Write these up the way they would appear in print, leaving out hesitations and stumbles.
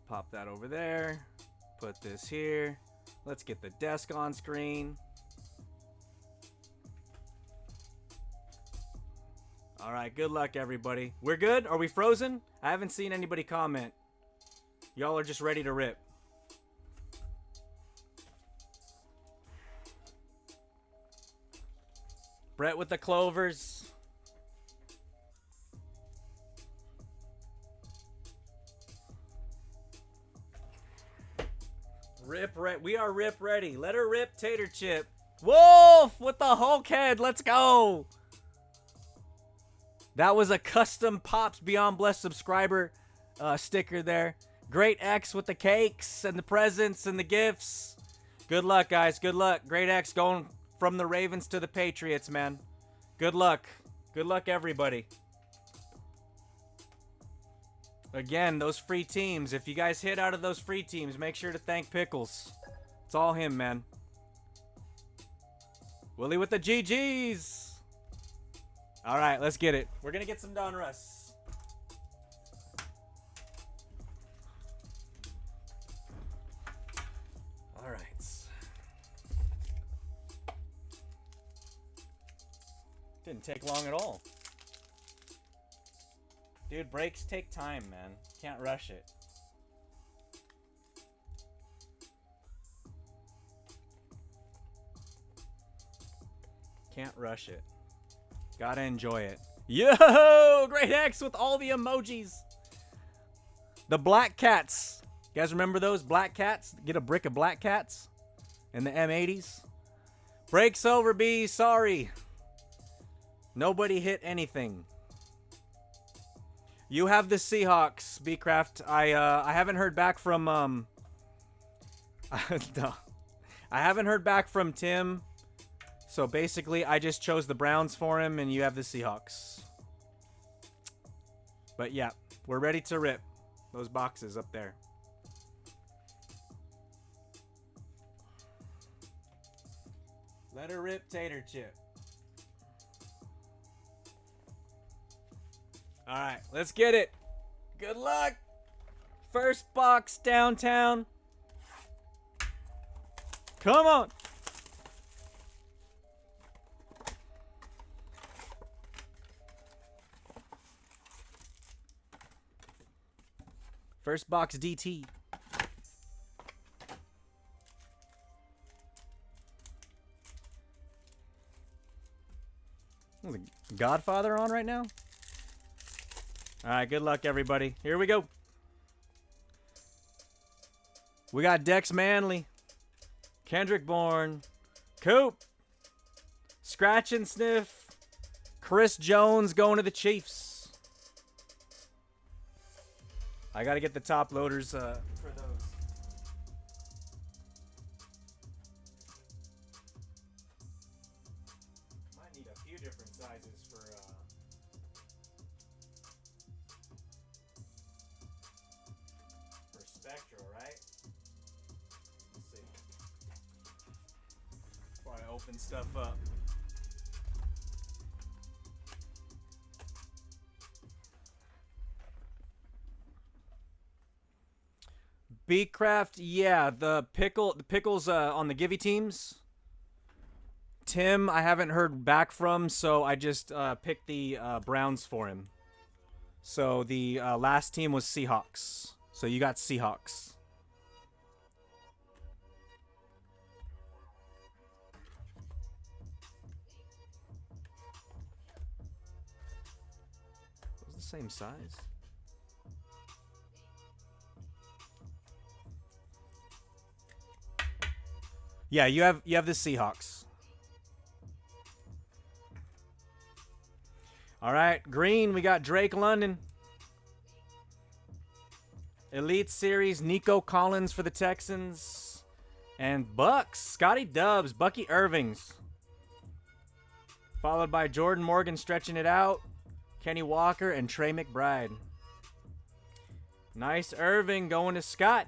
pop that over there. Put this here. Let's get the desk on screen. All right, good luck, everybody. We're good? Are we frozen? I haven't seen anybody comment. Y'all are just ready to rip. Brett with the clovers. We are rip ready. Let her rip, Tater Chip. Wolf with the Hulk head. Let's go. That was a custom Pops Beyond Blessed subscriber sticker there. Great X with the cakes and the presents and the gifts. Good luck, guys. Good luck. Great X going from the Ravens to the Patriots, man. Good luck. Good luck, everybody. Again, those free teams. If you guys hit out of those free teams, make sure to thank Pickles. It's all him, man. Willie with the GGs. All right, let's get it. We're going to get some Donruss. All right. Didn't take long at all. Dude, breaks take time, man. Can't rush it. Can't rush it. Gotta enjoy it. Yo! Great X with all the emojis. The Black Cats. You guys remember those Black Cats? Get a brick of Black Cats in the M80s. Breaks over, B. Sorry. Nobody hit anything. You have the Seahawks, Bcraft. I haven't heard back from no. I haven't heard back from Tim. So basically, I just chose the Browns for him, and you have the Seahawks. But yeah, we're ready to rip those boxes up there. Let her rip, Tater Chip. All right, let's get it. Good luck. First box downtown. Come on. First box DT. Is the Godfather on right now? All right, good luck, everybody. Here we go. We got Dex Manley, Kendrick Bourne, Coop, Scratch and Sniff, Chris Jones going to the Chiefs. I got to get the top loaders for those. Might need a few different sizes for Spectra, right? Let's see. Before I open stuff up. Bcraft, yeah, the pickles on the Givey teams. Tim, I haven't heard back from, so I just picked the Browns for him. So the last team was Seahawks. So you got Seahawks. Was the same size? Yeah, you have the Seahawks. All right, green, we got Drake London. Elite Series, Nico Collins for the Texans. And Bucks, Scotty Dubs, Bucky Irvings. Followed by Jordan Morgan stretching it out. Kenny Walker and Trey McBride. Nice Irving going to Scott.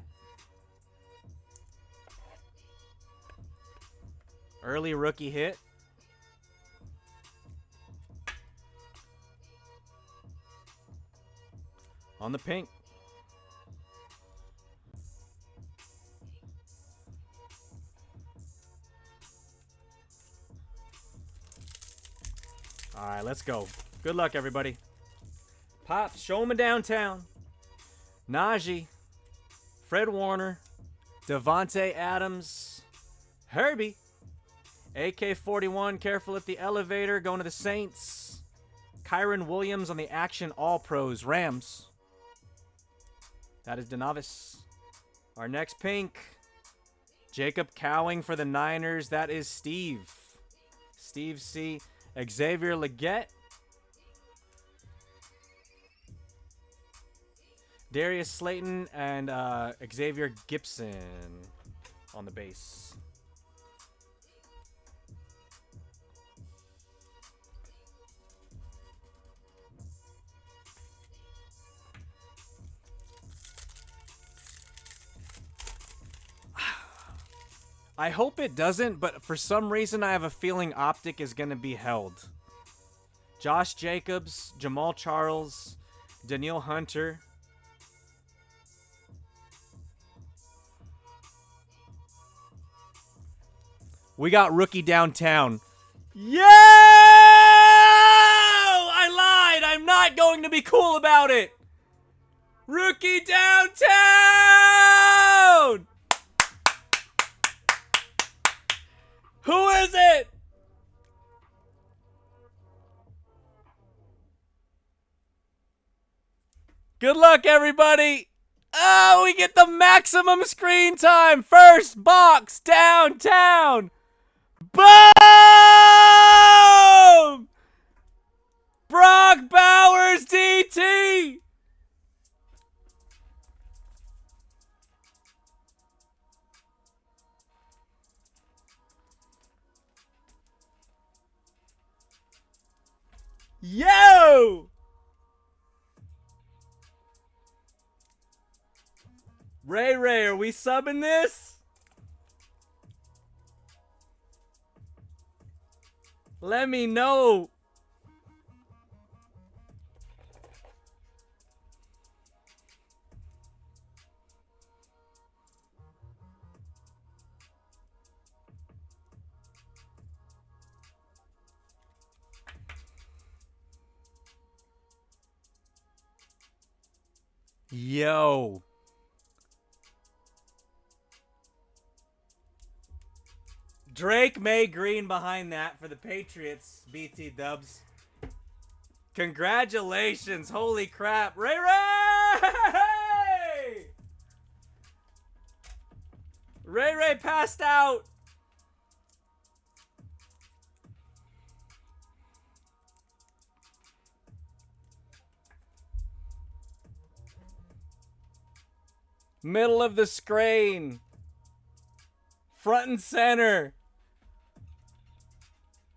Early rookie hit. On the pink. All right, let's go. Good luck, everybody. Pops, show 'em downtown. Najee, Fred Warner, Devontae Adams, Herbie, AK-41, careful at the elevator, going to the Saints. Kyron Williams on the Action All-Pros, Rams. That is DeNavis. Our next pink, Jacob Cowing for the Niners. That is Steve. Steve C. Xavier Legette. Darius Slayton and Xavier Gibson on the base. I hope it doesn't, but for some reason I have a feeling Optic is going to be held. Josh Jacobs, Jamal Charles, Daniil Hunter. We got rookie downtown. Yo! I lied. I'm not going to be cool about it. Rookie downtown! Who is it? Good luck, everybody. Oh, we get the maximum screen time. First box downtown. Boom! Brock Bowers DT. Yo! Ray, are we subbing this? Let me know. Yo. Drake May Green behind that for the Patriots, BT Dubs. Congratulations. Holy crap. Ray! Ray passed out. Middle of the screen. Front and center.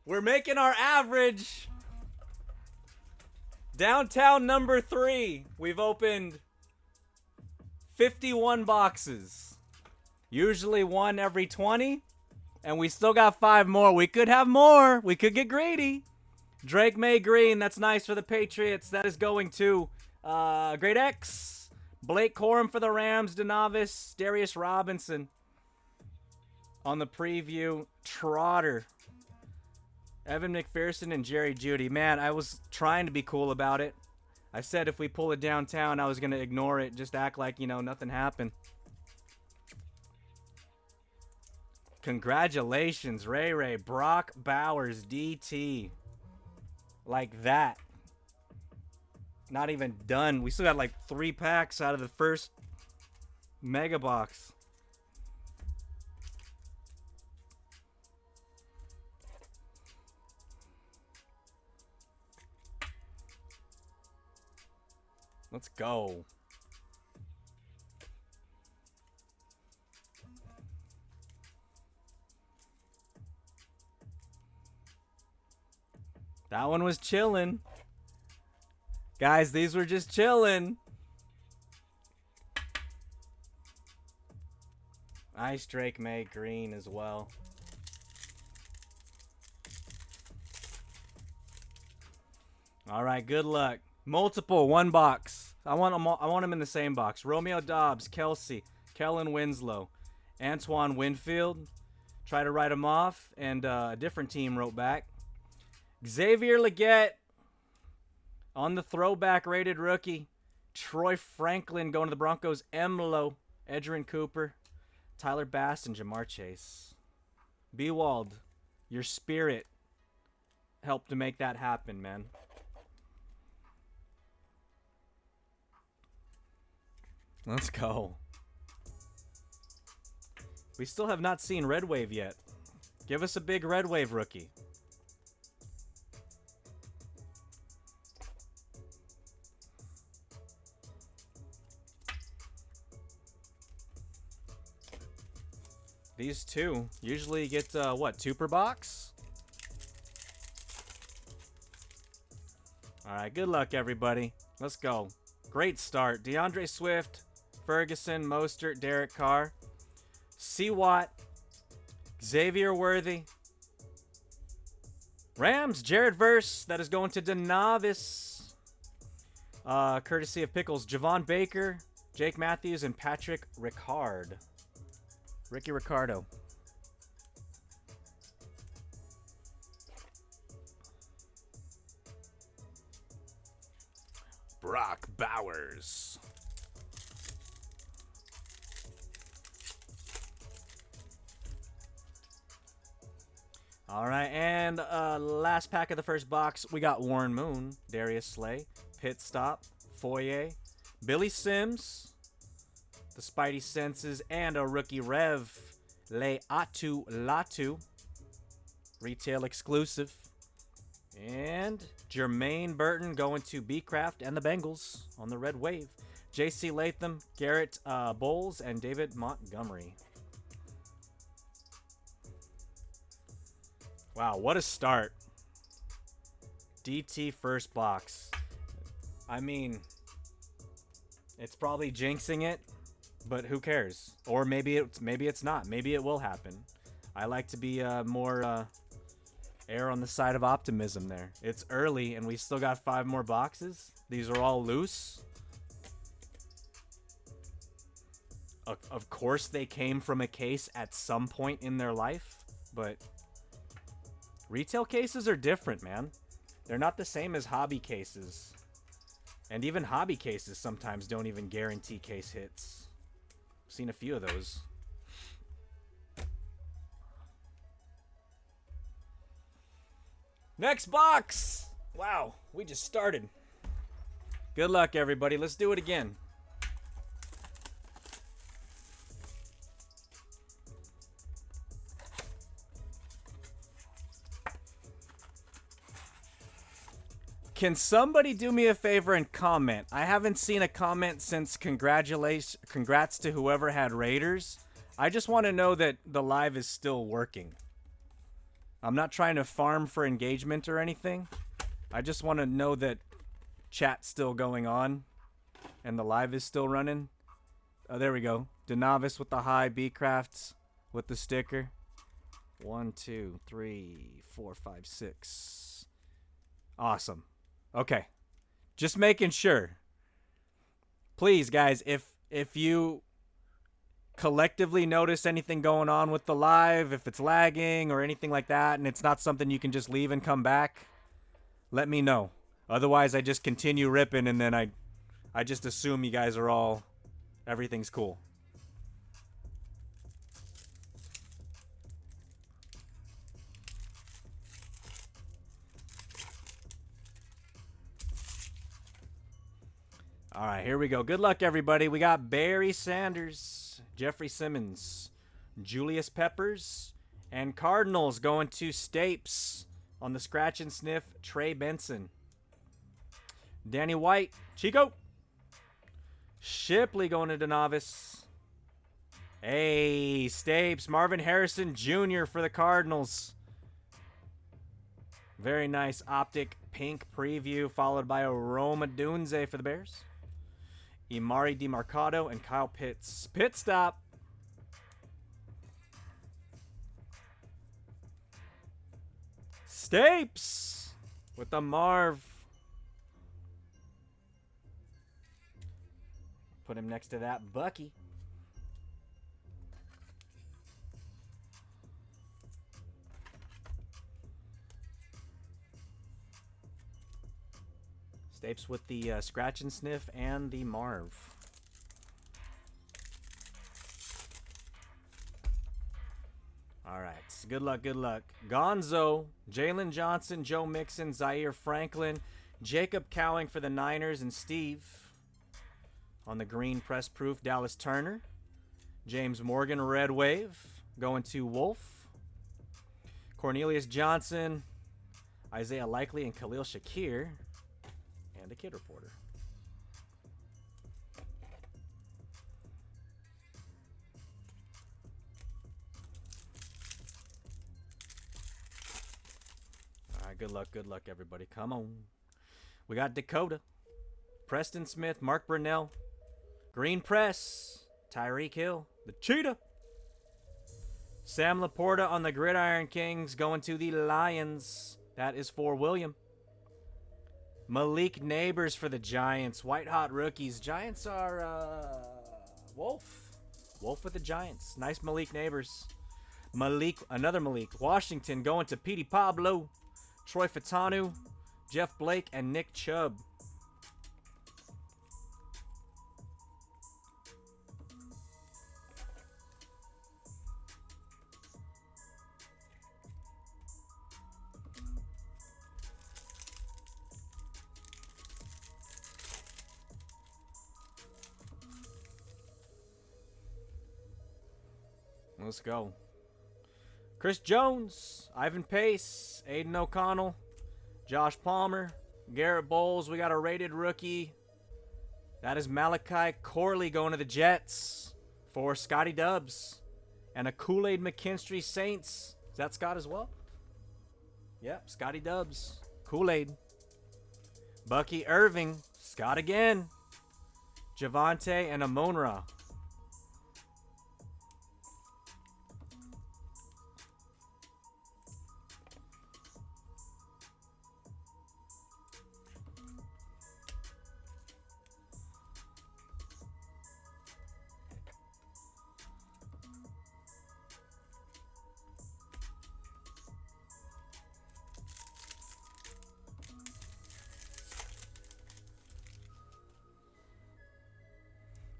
We're making our average. Downtown number 3. We've opened 51 boxes. Usually one every 20. And we still got 5 more. We could have more. We could get greedy. Drake May Green. That's nice for the Patriots. That is going to Great X. Blake Corum for the Rams. DeNavis. Darius Robinson. On the preview. Trotter. Evan McPherson and Jerry Jeudy. Man, I was trying to be cool about it. I said if we pull it downtown, I was going to ignore it. Just act like, you know, nothing happened. Congratulations, Ray. Brock Bowers, DT. Like that. Not even done. We still got like 3 packs out of the first mega box. Let's go. That one was chilling. Guys, these were just chilling. Nice Drake May Green as well. All right, good luck. Multiple, 1 box. I want them in the same box. Romeo Dobbs, Kelsey, Kellen Winslow, Antoine Winfield. Try to write them off, and a different team wrote back. Xavier Legette on the throwback rated rookie. Troy Franklin going to the Broncos. Emlo, Edgerrin Cooper, Tyler Bass, and Jamar Chase. B-Wald, your spirit helped to make that happen, man. Let's go. We still have not seen Red Wave yet. Give us a big Red Wave rookie. These two usually get, what, 2 per box? All right, good luck, everybody. Let's go. Great start. DeAndre Swift, Ferguson, Mostert, Derek Carr, C. Watt, Xavier Worthy, Rams, Jared Verse. That is going to Donruss. Courtesy of Pickles, Javon Baker, Jake Matthews, and Patrick Ricard. Ricky Ricardo. Brock Bowers. All right, and last pack of the first box, we got Warren Moon, Darius Slay, Pit Stop, Foye, Billy Sims, the Spidey Senses, and a rookie Rev, Le Atu Latu, retail exclusive. And Jermaine Burton going to B-Craft and the Bengals on the Red Wave. J.C. Latham, Garrett Bowles, and David Montgomery. Wow, what a start. DT first box. I mean, it's probably jinxing it, but who cares? Or maybe it's not. Maybe it will happen. I like to be more err on the side of optimism there. It's early, and we still got 5 more boxes. These are all loose. Of course, they came from a case at some point in their life, but retail cases are different, man. They're not the same as hobby cases. And even hobby cases sometimes don't even guarantee case hits. I've seen a few of those. Next box! Wow, we just started. Good luck, everybody. Let's do it again. Can somebody do me a favor and comment? I haven't seen a comment since congrats to whoever had Raiders. I just want to know that the live is still working. I'm not trying to farm for engagement or anything. I just want to know that chat's still going on and the live is still running. Oh, there we go. Donruss with the high, B-Crafts with the sticker. 1, 2, 3, 4, 5, 6. Awesome. Okay. Just making sure. Please, guys, if you collectively notice anything going on with the live, if it's lagging or anything like that, and it's not something you can just leave and come back, let me know. Otherwise, I just continue ripping, and then I just assume you guys are all, everything's cool. All right, here we go. Good luck, everybody. We got Barry Sanders, Jeffrey Simmons, Julius Peppers, and Cardinals going to Stapes on the scratch and sniff, Trey Benson. Danny White, Chico. Shipley going to Donruss. Hey, Stapes, Marvin Harrison Jr. for the Cardinals. Very nice optic pink preview, followed by a Roma Dunze for the Bears. Imari DiMarcado and Kyle Pitts. Pit stop. Stapes with the Marv. Put him next to that Bucky. Stapes with the Scratch and Sniff and the Marv. All right. Good luck, good luck. Gonzo, Jalen Johnson, Joe Mixon, Zaire Franklin, Jacob Cowing for the Niners, and Steve on the green press proof. Dallas Turner, James Morgan, Red Wave, going to Wolf. Cornelius Johnson, Isaiah Likely, and Khalil Shakir, and a Kid Reporter. All right, good luck, everybody. Come on. We got Dakota, Preston Smith, Mark Brunell, Green Press, Tyreek Hill, the Cheetah. Sam Laporta on the Gridiron Kings going to the Lions. That is for William. Malik Neighbors for the Giants. White hot rookies. Giants are Wolf. Wolf with the Giants. Nice Malik Neighbors. Another Malik. Washington going to Petey Pablo, Troy Fatanu, Jeff Blake, and Nick Chubb. Let's go. Chris Jones, Ivan Pace, Aiden O'Connell, Josh Palmer, Garrett Bowles. We got a rated rookie. That is Malachi Corley going to the Jets for Scotty Dubs. And a Kool-Aid McKinstry Saints. Is that Scott as well? Yep, Scotty Dubs. Kool-Aid. Bucky Irving. Scott again. Javante and Amonra.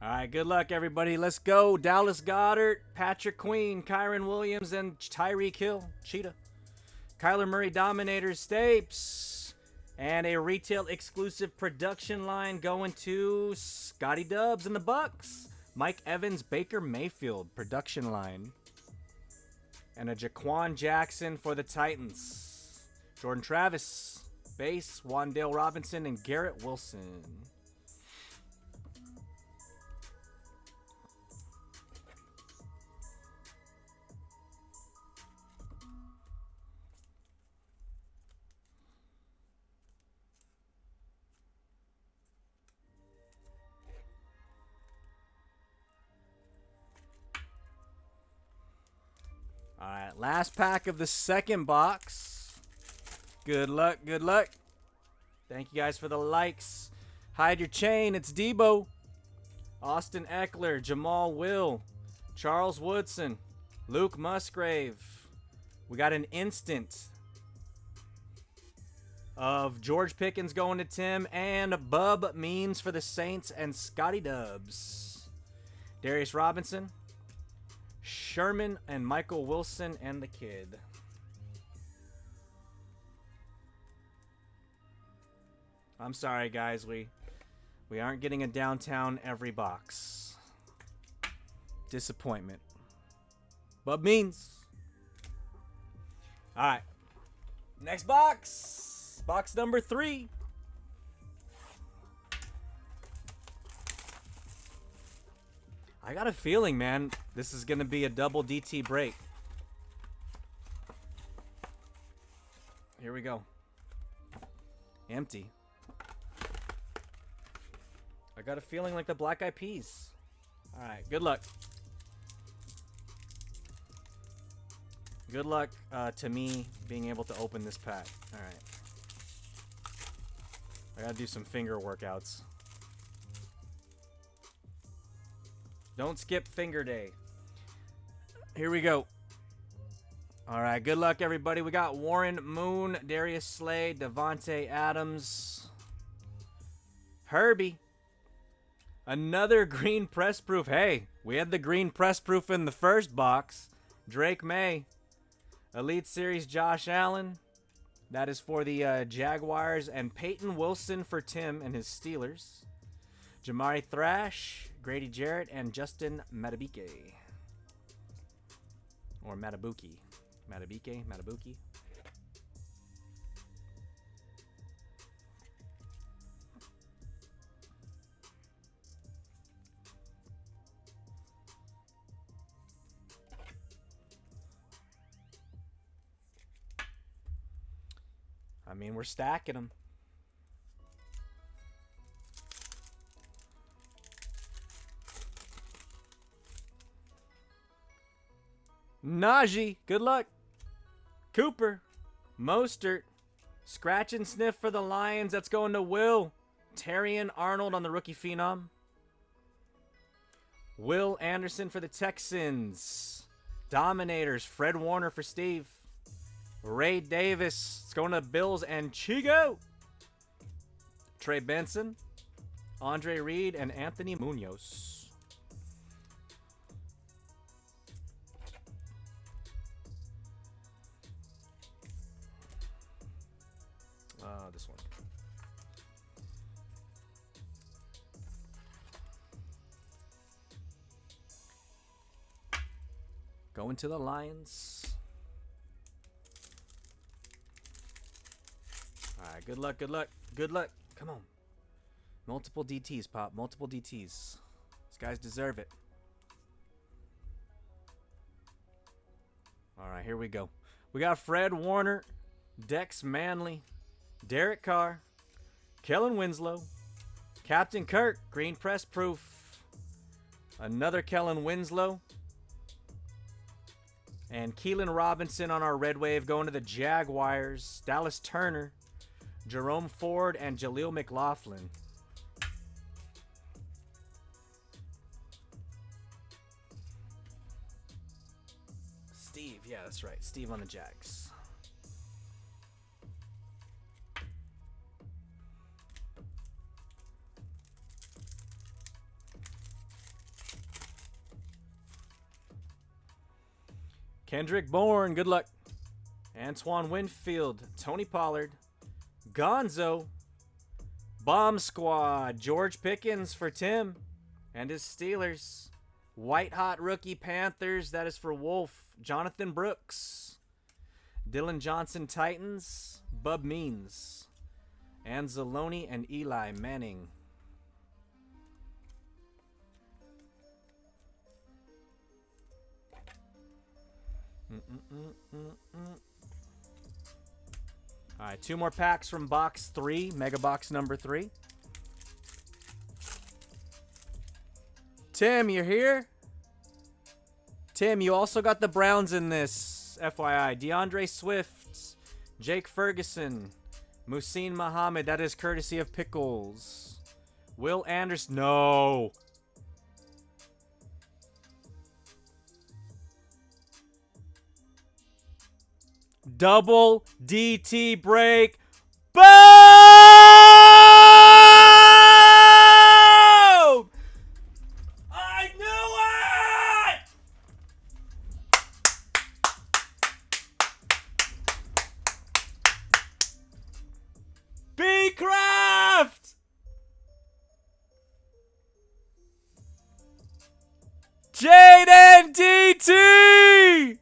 All right, good luck, everybody. Let's go. Dallas Goedert, Patrick Queen, Kyron Williams, and Tyreek Hill, Cheetah. Kyler Murray, Dominators, Stapes. And a retail exclusive production line going to Scotty Dubs and the Bucks. Mike Evans, Baker Mayfield, production line. And a Jaquan Jackson for the Titans. Jordan Travis, base, Wandale Robinson, and Garrett Wilson. All right, last pack of the second box. Good luck, good luck. Thank you guys for the likes. Hide your chain, it's Debo. Austin Eckler, Jamal Will, Charles Woodson, Luke Musgrave. We got an instant of George Pickens going to Tim, and Bub Means for the Saints and Scotty Dubs. Darius Robinson, Sherman, and Michael Wilson, and the Kid. I'm sorry, guys. We aren't getting a downtown every box. Disappointment. But means. All right. Next box. Box number 3. I got a feeling, man, this is going to be a double DT break. Here we go. Empty. I got a feeling like the Black Eyed Peas. All right, good luck. Good luck to me being able to open this pack. All right. I got to do some finger workouts. Don't skip finger day. Here we go. All right, good luck, everybody. We got Warren Moon, Darius Slade, Devontae Adams, Herbie. Another green press proof. Hey, we had the green press proof in the first box. Drake May. Elite Series Josh Allen. That is for the Jaguars. And Peyton Wilson for Tim and his Steelers. Jamari Thrash, Grady Jarrett, and Justin Matabike. Or Matabuki. Matabuki. I mean, we're stacking them. Najee, good luck. Cooper, Mostert, scratch and sniff for the Lions. That's going to Will. Terrion Arnold on the rookie phenom. Will Anderson for the Texans. Dominators, Fred Warner for Steve. Ray Davis. It's going to Bills and Chigo. Trey Benson, Andre Reed, and Anthony Munoz. This one. Going to the Lions. All right, good luck, good luck, good luck. Come on. Multiple DTs, Pop. Multiple DTs. These guys deserve it. All right, here we go. We got Fred Warner, Dex Manley, Derek Carr, Kellen Winslow, Captain Kirk, green press proof. Another Kellen Winslow. And Keelan Robinson on our red wave going to the Jaguars. Dallas Turner, Jerome Ford, and Jaleel McLaughlin. Steve, yeah, that's right. Steve on the Jags. Kendrick Bourne, good luck. Antoine Winfield, Tony Pollard, Gonzo, Bomb Squad, George Pickens for Tim and his Steelers. White Hot Rookie Panthers, that is for Wolf, Jonathan Brooks, Dylan Johnson Titans, Bub Means, Anzalone and Eli Manning. All right, 2 more packs from box 3, mega box number 3. Tim, you're here? Tim, you also got the Browns in this, FYI. DeAndre Swift, Jake Ferguson, Muhsin Muhammad, that is courtesy of Pickles. Will Anderson, no. Double DT break. Boom! I knew it! B-Craft! Jaden DT!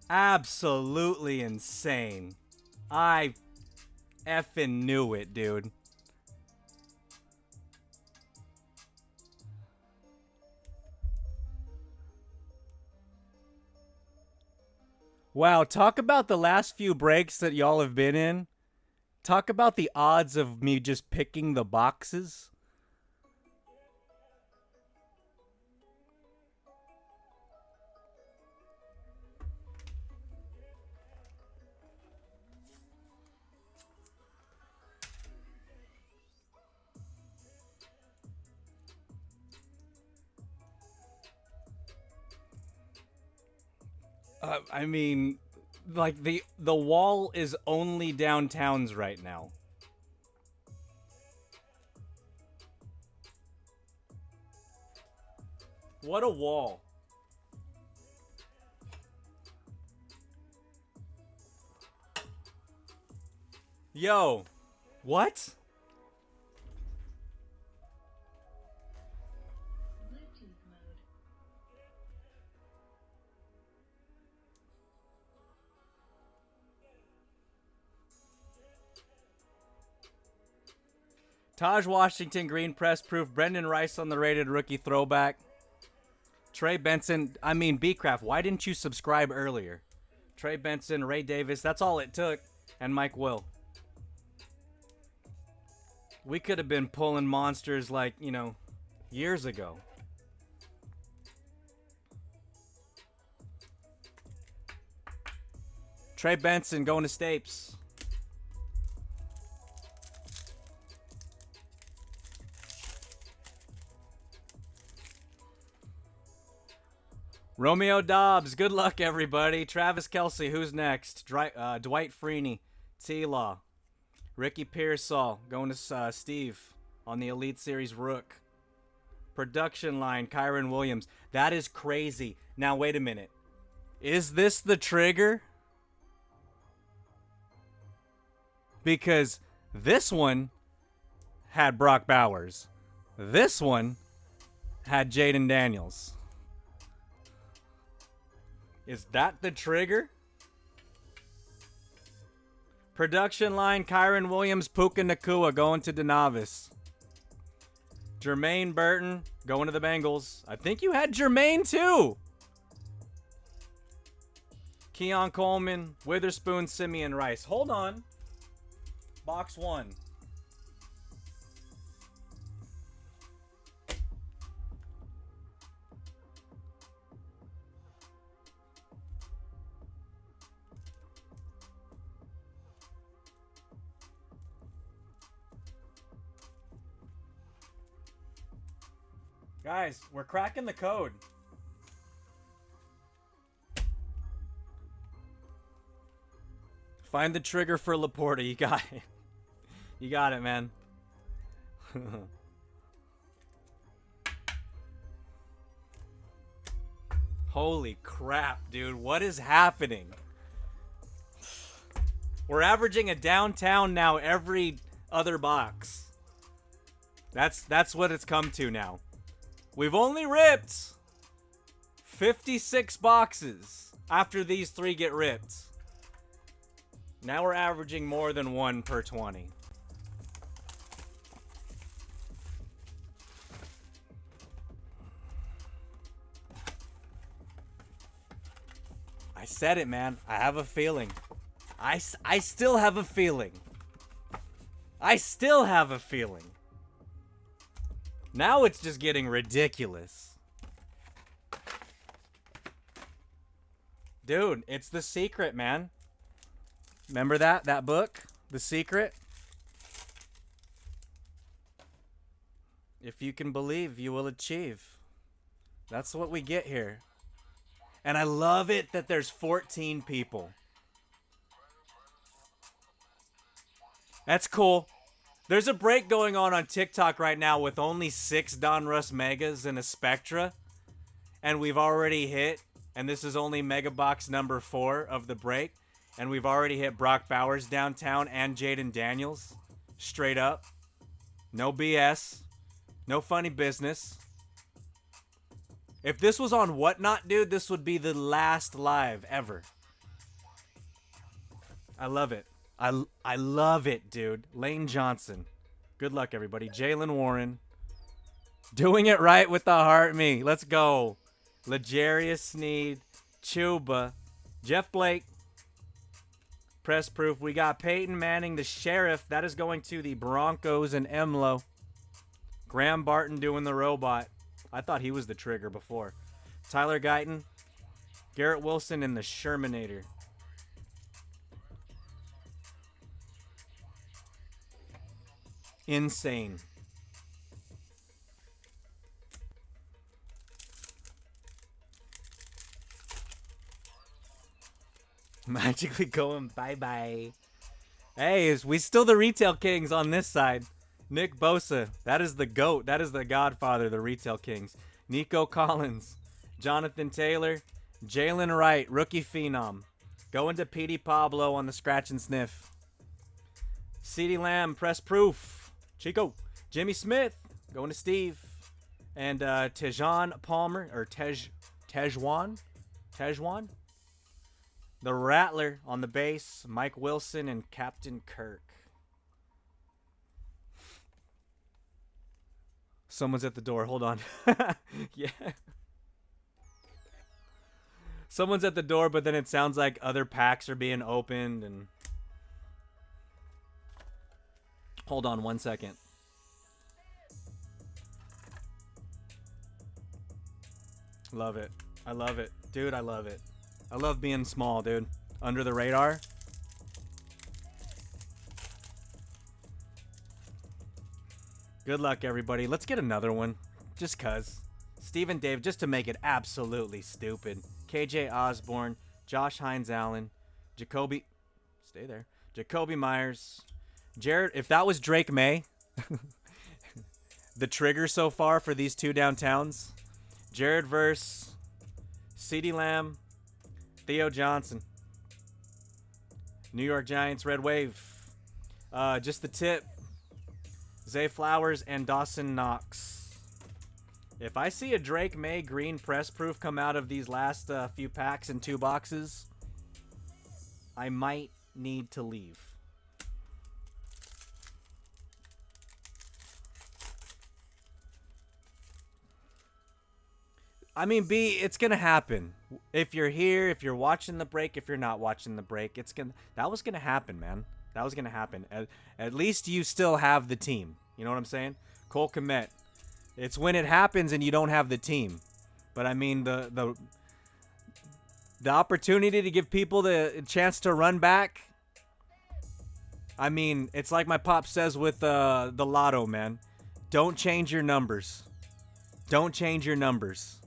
Absolutely insane. I effing knew it, dude. Wow, talk about the last few breaks that y'all have been in. Talk about the odds of me just picking the boxes. I mean, like the wall is only downtowns right now. What a wall. Yo, what? Taj Washington, Green Press Proof, Brendan Rice on the rated rookie throwback. Trey Benson, I mean, Bcraft, why didn't you subscribe earlier? Trey Benson, Ray Davis, that's all it took. And Mike Will. We could have been pulling monsters like, you know, years ago. Trey Benson going to Stapes. Romeo Dobbs, good luck, everybody. Travis Kelce, who's next? Dwight Freeney, T-Law. Ricky Pearsall, going to Steve on the Elite Series Rook. Production line, Kyron Williams. That is crazy. Now, wait a minute. Is this the trigger? Because this one had Brock Bowers. This one had Jaden Daniels. Is that the trigger? Production line, Kyron Williams, Puka Nakua going to DeNavis. Jermaine Burton going to the Bengals. I think you had Jermaine too. Keon Coleman, Witherspoon, Simeon Rice. Hold on. Box 1. Guys, we're cracking the code. Find the trigger for Laporta. You got it. You got it, man. Holy crap, dude. What is happening? We're averaging a downtown now every other box. That's what it's come to now. We've only ripped 56 boxes after these 3 get ripped. Now we're averaging more than 1 per 20. I said it, man. I have a feeling. I still have a feeling. I still have a feeling. Now it's just getting ridiculous. Dude, it's The Secret, man. Remember that book? The Secret? If you can believe, you will achieve. That's what we get here. And I love it that there's 14 people. That's cool. There's a break going on TikTok right now with only 6 Donruss Megas and a Spectra. And we've already hit, and this is only Mega Box number 4 of the break. And we've already hit Brock Bowers downtown and Jaden Daniels. Straight up. No BS. No funny business. If this was on Whatnot, dude, this would be the last live ever. I love it. I love it, dude. Lane Johnson. Good luck, everybody. Jalen Warren. Doing it right with the heart me. Let's go. L'Jarius Sneed. Chuba. Jeff Blake. Press proof. We got Peyton Manning, the sheriff. That is going to the Broncos and Emlo. Graham Barton doing the robot. I thought he was the trigger before. Tyler Guyton. Garrett Wilson and the Shermanator. Insane. Magically going bye-bye. Hey, is we still the retail kings on this side. Nick Bosa. That is the GOAT. That is the godfather of the retail kings. Nico Collins. Jonathan Taylor. Jalen Wright. Rookie phenom. Going to Petey Pablo on the scratch and sniff. CeeDee Lamb. Press proof. Chico. Jimmy Smith. Going to Steve. And Tejan Palmer. Or Tejuan. The Rattler on the base, Mike Wilson and Captain Kirk. Someone's at the door. Hold on. Yeah. Someone's at the door, but then it sounds like other packs are being opened. And hold on 1 second. Love it. I love it. Dude, I love it. I love being small, dude. Under the radar. Good luck, everybody. Let's get another one. Just cuz. Stephen Dave, just to make it absolutely stupid. KJ Osborne. Josh Hines Allen. Jacoby. Stay there. Jacoby Myers. Jared, if that was Drake May. The trigger so far for these two downtowns. Jared Verse. CeeDee Lamb. Theo Johnson. New York Giants, Red Wave. Just the tip. Zay Flowers and Dawson Knox. If I see a Drake May green press proof come out of these last few packs in 2 boxes, I might need to leave. I mean, B, it's gonna happen. If you're here, if you're watching the break, if you're not watching the break, that was gonna happen, man. That was gonna happen. At least you still have the team. You know what I'm saying? Cole Kmet. It's when it happens and you don't have the team. But I mean, the opportunity to give people the chance to run back. I mean, it's like my pop says with the lotto, man. Don't change your numbers. Don't change your numbers.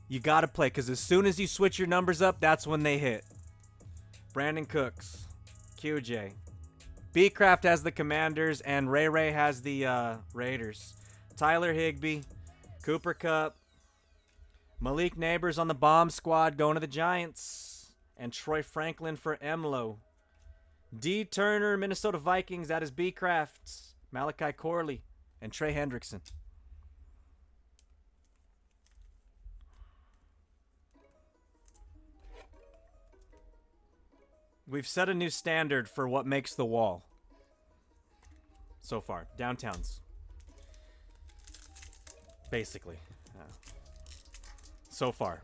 You got to play, because as soon as you switch your numbers up, that's when they hit. Brandon Cooks. QJ. B-Craft has the Commanders, and Ray Ray has the Raiders. Tyler Higbee. Cooper Kupp. Malik Neighbors on the bomb squad going to the Giants. And Troy Franklin for Emlo. D. Turner, Minnesota Vikings. That is B-Craft. Malachi Corley. And Trey Hendrickson. We've set a new standard for what makes the wall. So far. Downtowns. Basically. So far.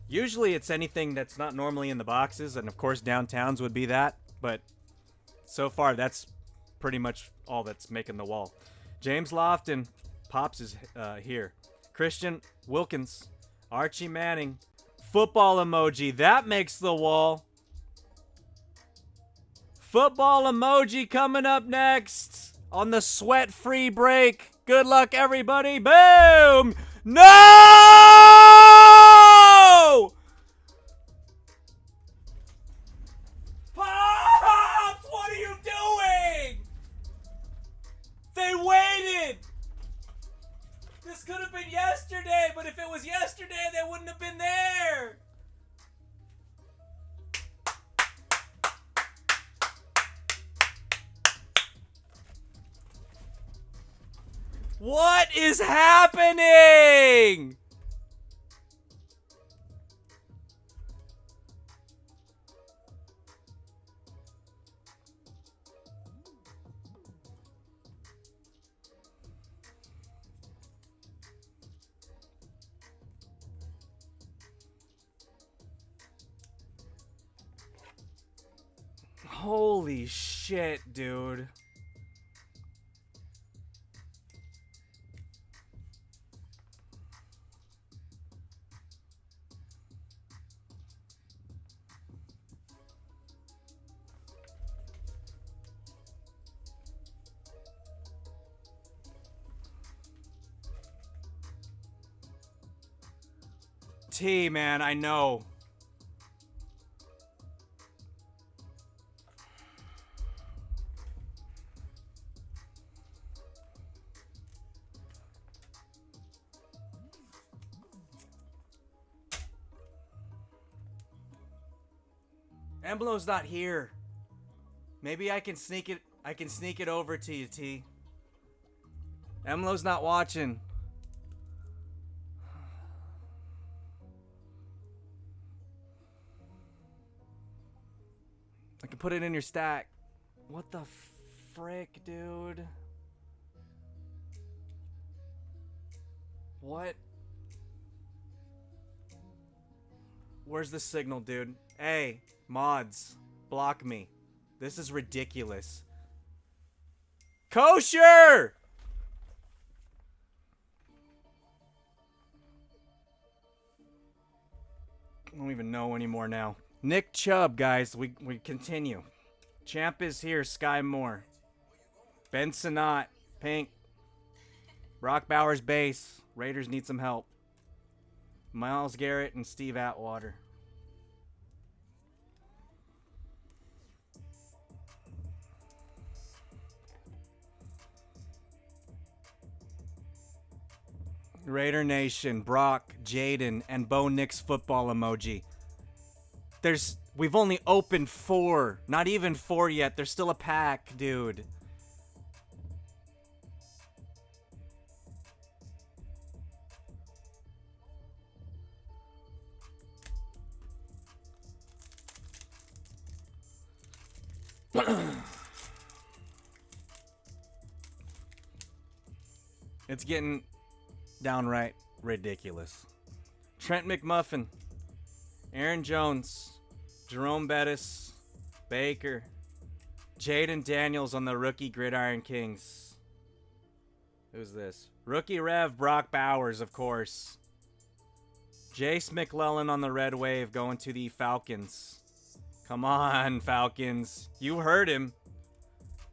Usually it's anything that's not normally in the boxes, and of course downtowns would be that, but so far that's pretty much all that's making the wall. James Lofton. Pops is here. Christian Wilkins. Archie Manning. Football emoji. That makes the wall. Football emoji coming up next on the sweat-free break. Good luck, everybody. Boom! No! Pops! What are you doing? They waited! This could have been yesterday, but if it was yesterday, they wouldn't have been there. What is happening? Holy shit, dude. T, man, I know. Emblo's not here. Maybe I can sneak it. I can sneak it over to you, T. Emblo's not watching. I can put it in your stack. What the frick, dude? What? Where's the signal, dude? Hey, mods, block me. This is ridiculous. Kosher! I don't even know anymore now. Nick Chubb, guys, we continue. Champ is here, Sky Moore. Ben Sinat, Pink. Brock Bowers base. Raiders need some help. Myles Garrett and Steve Atwater. Raider Nation, Brock, Jaden, and Bo Nix football emoji. We've only opened 4. Not even 4 yet. There's still a pack, dude. It's getting downright ridiculous. Trent McMuffin, Aaron Jones, Jerome Bettis, Baker, Jaden Daniels on the rookie Gridiron Kings. Who's this? Rookie Rev, Brock Bowers, of course. Jace McClellan on the red wave going to the Falcons. Come on, Falcons. You heard him.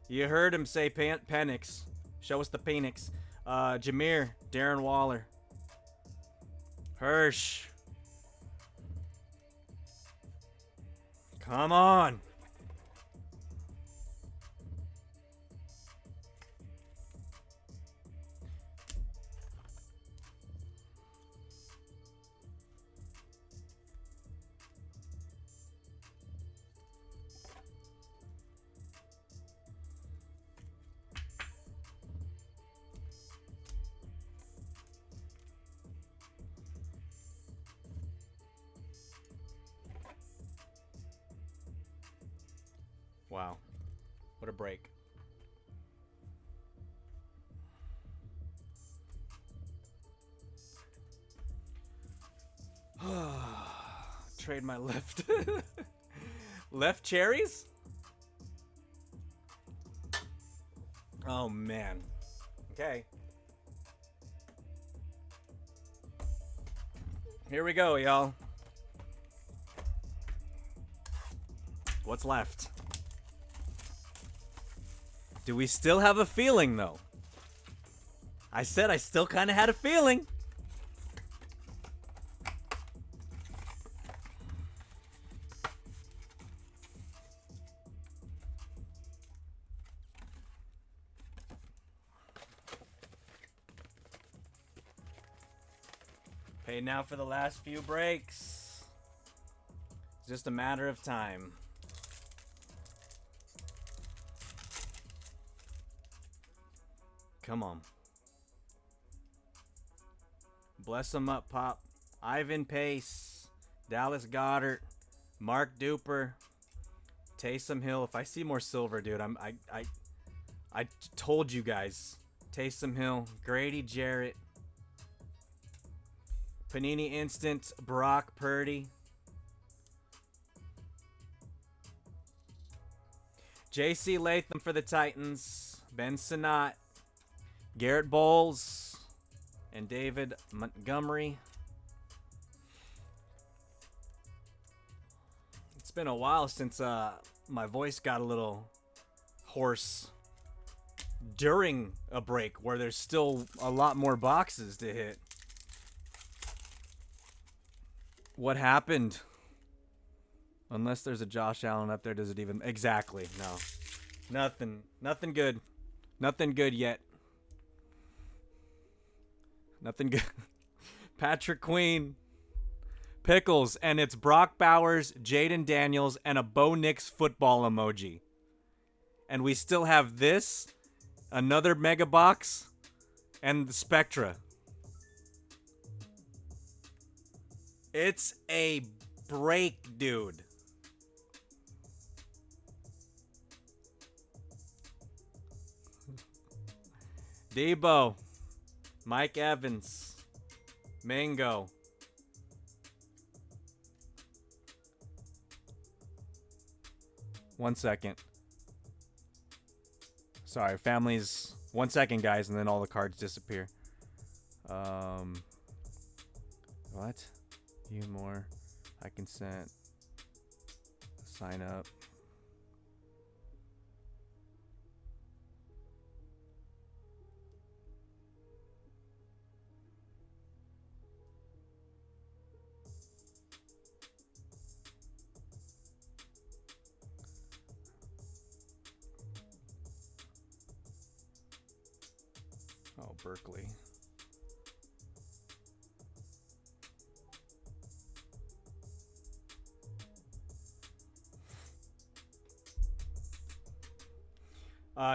You heard him say Penix. Show us the Penix. Jameer, Darren Waller. Hirsch. Come on. Wow. What a break. Trade my left. Left cherries? Oh, man. Okay. Here we go, y'all. What's left? Do we still have a feeling, though? I said I still kind of had a feeling. Paid now for the last few breaks. It's just a matter of time. Come on. Bless them up, Pop. Ivan Pace. Dallas Goddard. Mark Duper. Taysom Hill. If I see more silver, dude, I told you guys. Taysom Hill. Grady Jarrett. Panini Instant. Brock Purdy. J.C. Latham for the Titans. Ben Sinnott. Garrett Bowles. And David Montgomery. It's been a while since my voice got a little hoarse during a break where there's still a lot more boxes to hit. What happened? Unless there's a Josh Allen up there, does it even... Exactly, no. Nothing. Nothing good. Nothing good yet. Nothing good. Patrick Queen. Pickles, and it's Brock Bowers, Jaden Daniels, and a Bo Nix football emoji. And we still have this, another mega box, and the Spectra. It's a break, dude. Debo, Mike Evans, Mango. One second. Sorry, families. 1 second, guys, and then all the cards disappear. What? You more. I consent. Sign up. Oh, Berkeley.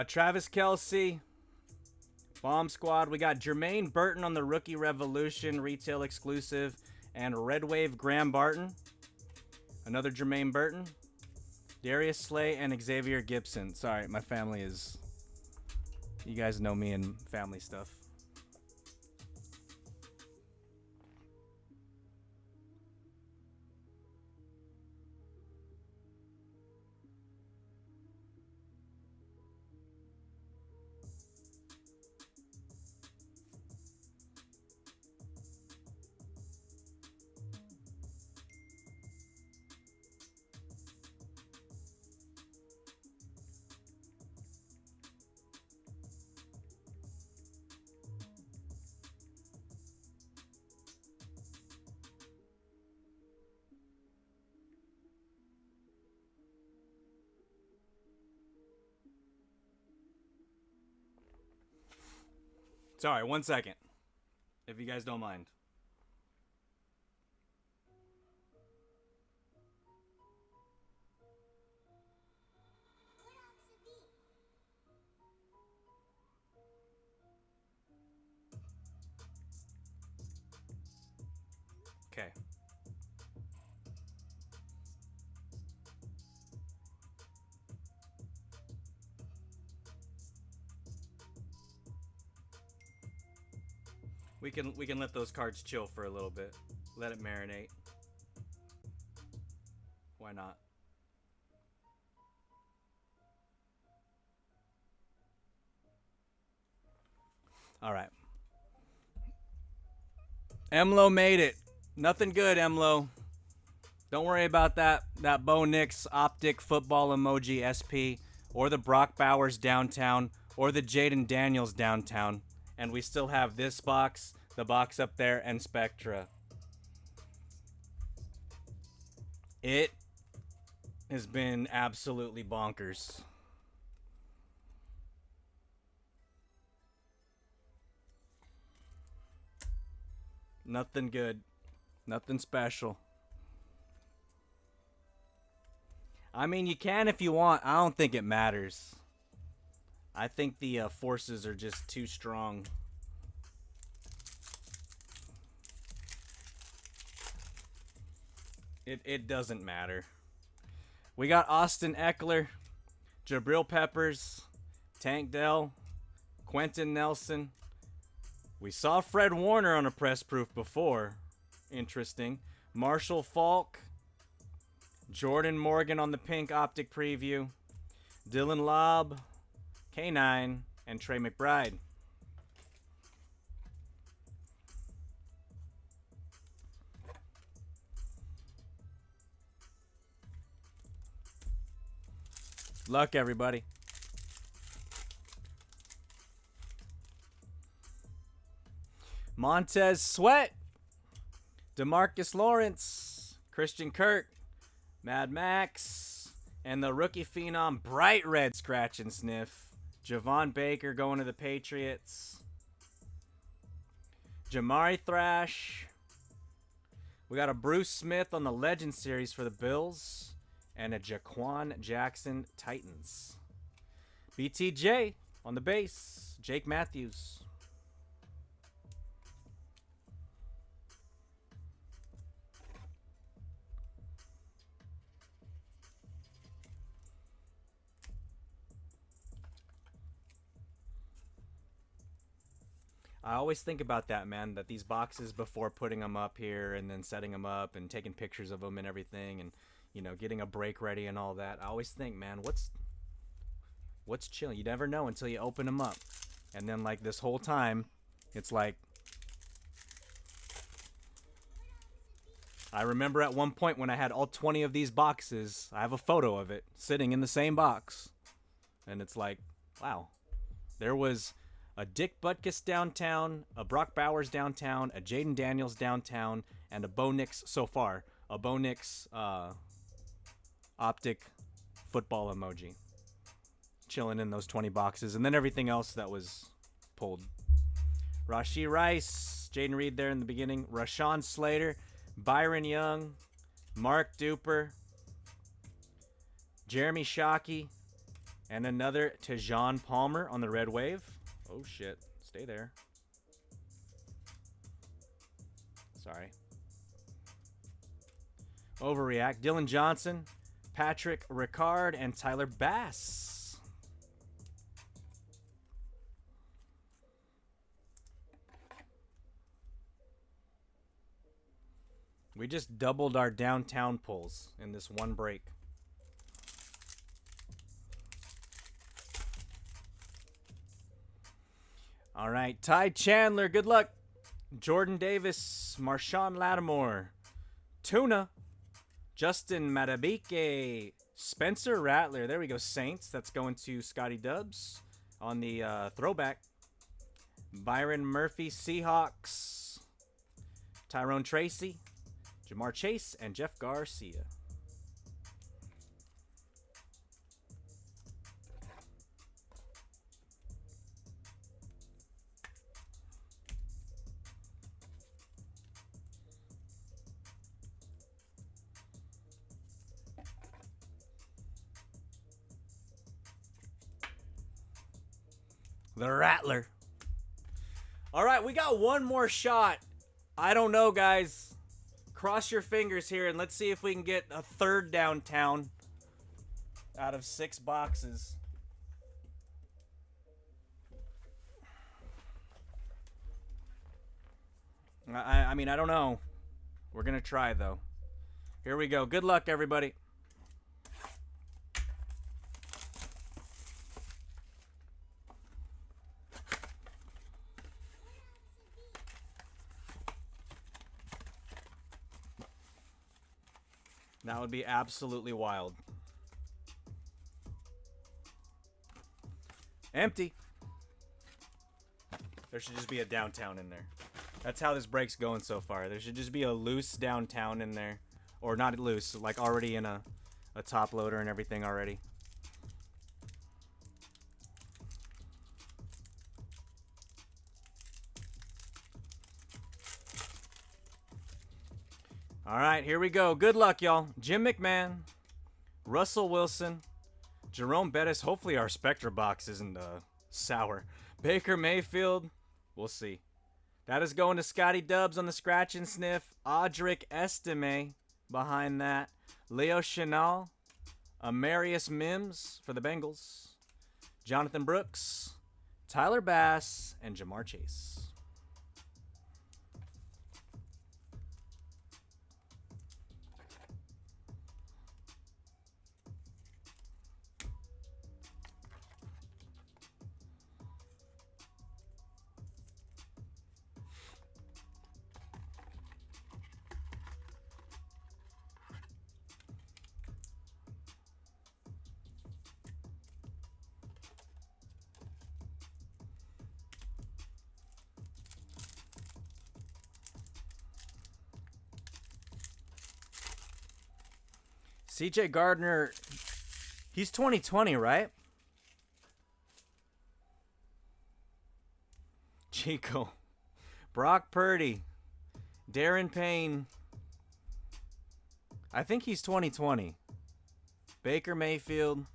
Travis Kelce, Bomb Squad. We got Jermaine Burton on the Rookie Revolution retail exclusive, and Red Wave Graham Barton. Another Jermaine Burton, Darius Slay, and Xavier Gibson. Sorry, my family is... You guys know me and family stuff. Sorry, 1 second. If you guys don't mind. Okay. We can let those cards chill for a little bit. Let it marinate. Why not? All right. Emlo made it. Nothing good, Emlo. Don't worry about that Bo Nix optic football emoji SP or the Brock Bowers downtown or the Jaden Daniels downtown. And we still have this box, the box up there, and Spectra. It has been absolutely bonkers. Nothing good. Nothing special. I mean, you can if you want. I don't think it matters. I think the forces are just too strong. It doesn't matter. We got Austin Eckler, Jabril Peppers, Tank Dell, Quentin Nelson. We saw Fred Warner on a press proof before. Interesting. Marshall Falk, Jordan Morgan on the pink optic preview, Dylan Lobb, K9, and Trey McBride. Luck, everybody. Montez Sweat, DeMarcus Lawrence, Christian Kirk, Mad Max, and the rookie phenom bright red scratch and sniff, Javon Baker going to the Patriots, Jamari Thrash. We got a Bruce Smith on the Legend Series for the Bills, and a Jaquan Jackson Titans. BTJ on the base, Jake Matthews. I always think about that, man, that these boxes before putting them up here and then setting them up and taking pictures of them and everything and, you know, getting a break ready and all that. I always think, man, what's chill? You never know until you open them up. And then, like, this whole time, it's like, I remember at one point when I had all 20 of these boxes, I have a photo of it sitting in the same box. And it's like, wow, there was a Dick Butkus downtown, a Brock Bowers downtown, a Jaden Daniels downtown, and a Bo Nix so far. A Bo Nix optic football emoji. Chilling in those 20 boxes. And then everything else that was pulled. Rashee Rice, Jaden Reed there in the beginning. Rashawn Slater, Byron Young, Mark Duper, Jeremy Shockey, and another Tejon Palmer on the red wave. Oh, shit. Stay there. Sorry. Overreact. Dylan Johnson, Patrick Ricard, and Tyler Bass. We just doubled our downtown pulls in this one break. All right, Ty Chandler, good luck. Jordan Davis, Marshawn Lattimore, Tuna, Justin Matabike, Spencer Rattler. There we go, Saints. That's going to Scotty Dubs on the throwback. Byron Murphy, Seahawks, Tyrone Tracy, Jamar Chase, and Jeff Garcia. The Rattler. All right, we got one more shot. I don't know, guys. Cross your fingers here, and let's see if we can get a third downtown out of 6 boxes. I mean, I don't know. We're going to try, though. Here we go. Good luck, everybody. That would be absolutely wild. Empty. There should just be a downtown in there. That's how this break's going so far. There should just be a loose downtown in there. Or not loose, like already in a top loader and everything already. All right, here we go. Good luck, y'all. Jim McMahon, Russell Wilson, Jerome Bettis. Hopefully our Spectra box isn't sour. Baker Mayfield. We'll see. That is going to Scotty Dubs on the scratch and sniff. Audric Estime behind that. Leo Chenal. Amarius Mims for the Bengals. Jonathan Brooks. Tyler Bass. And Jamar Chase. CJ Gardner, he's 2020, right? Chico. Brock Purdy. Darren Payne. I think he's 2020. Baker Mayfield.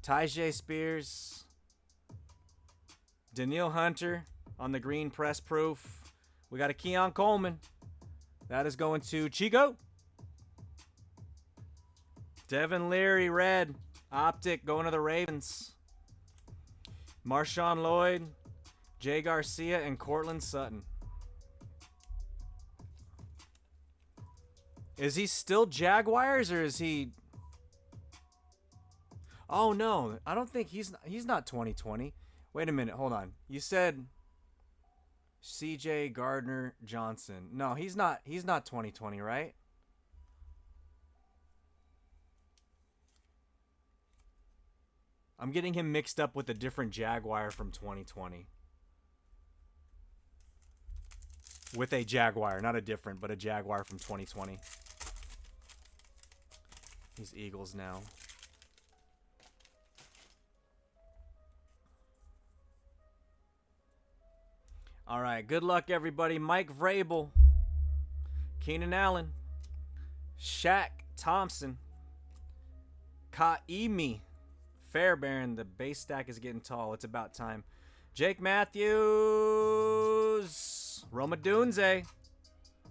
Tyjae Spears. Daniil Hunter on the green press proof. We got a Keon Coleman. That is going to Chico. Devin Leary, red. Optic going to the Ravens. Marshawn Lloyd. Jay Garcia and Cortland Sutton. Is he still Jaguars or is he... Oh, no. I don't think he's not 2020. Wait a minute. Hold on. You said CJ Gardner Johnson. No, he's not 2020, right? I'm getting him mixed up with a different Jaguar from 2020. With a Jaguar, not a different, but a Jaguar from 2020. He's Eagles now. All right, good luck, everybody. Mike Vrabel, Keenan Allen, Shaq Thompson, Kaimi, Fairbairn. The base stack is getting tall. It's about time. Jake Matthews, Roma Dunze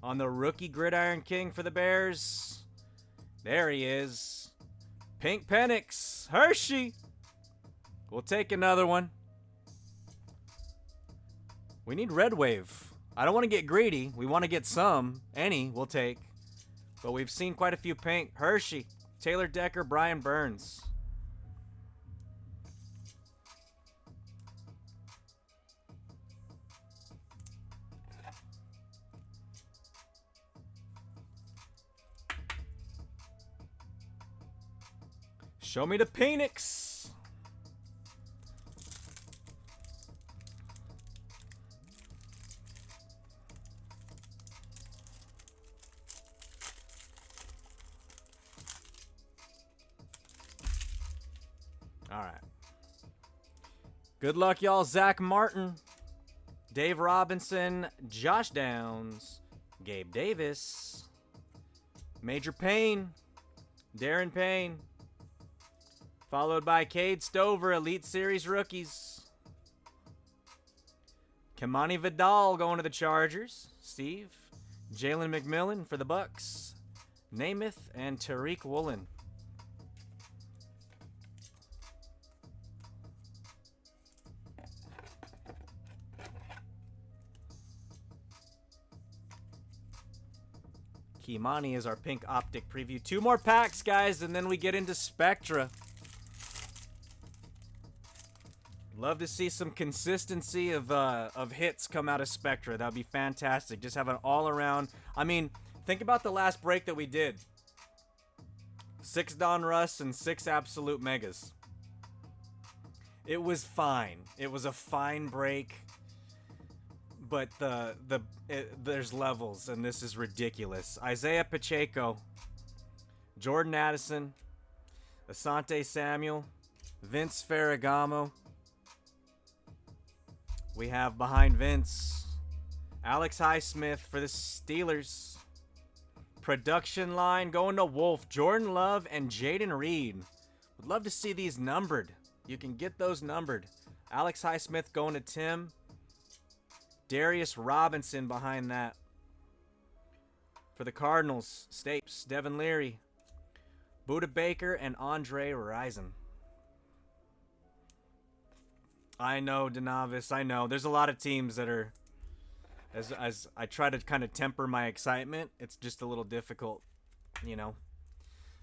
on the rookie Gridiron King for the Bears. There he is. Pink Penix, Hershey. We'll take another one. We need Red Wave. I don't want to get greedy. We want to get some. Any we'll take. But we've seen quite a few pink. Hershey, Taylor Decker, Brian Burns. Show me the Penix. All right. Good luck, y'all. Zach Martin, Dave Robinson, Josh Downs, Gabe Davis, Major Payne, Darren Payne, followed by Cade Stover, Elite Series rookies. Kamani Vidal going to the Chargers. Steve, Jalen McMillan for the Bucks, Namath, and Tariq Woolen. Kimani is our pink optic preview. 2 more packs, guys, and then we get into Spectra. Love to see some consistency of hits come out of Spectra. That would be fantastic. Just have an all-around... I mean, think about the last break that we did. 6 Donruss and 6 Absolute Megas. It was fine. It was a fine break. But there's levels, and this is ridiculous. Isaiah Pacheco, Jordan Addison, Asante Samuel, Vince Ferragamo. We have behind Vince, Alex Highsmith for the Steelers. Production line going to Wolf, Jordan Love, and Jaden Reed. Would love to see these numbered. You can get those numbered. Alex Highsmith going to Tim. Darius Robinson behind that. For the Cardinals, Stapes, Devin Leary, Buda Baker, and Andre Rison. I know, Denavis, I know. There's a lot of teams that are, as I try to kind of temper my excitement, it's just a little difficult, you know.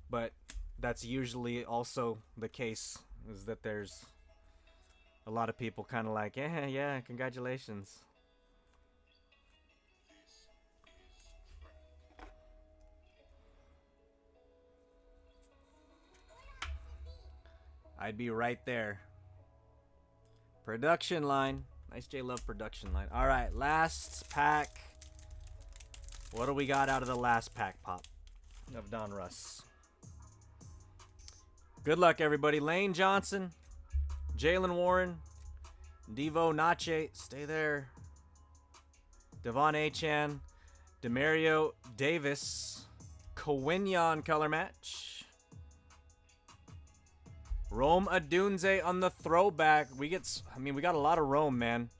But that's usually also the case, is that there's a lot of people kind of like, yeah, congratulations. I'd be right there. Production line. Nice J Love production line. All right, last pack. What do we got out of the last pack pop of Donruss? Good luck, everybody. Lane Johnson, Jalen Warren, Devo Nache, stay there. Devon Achan, Demario Davis, Kawinyan color match. Rome Adunze on the throwback. We got a lot of Rome, man.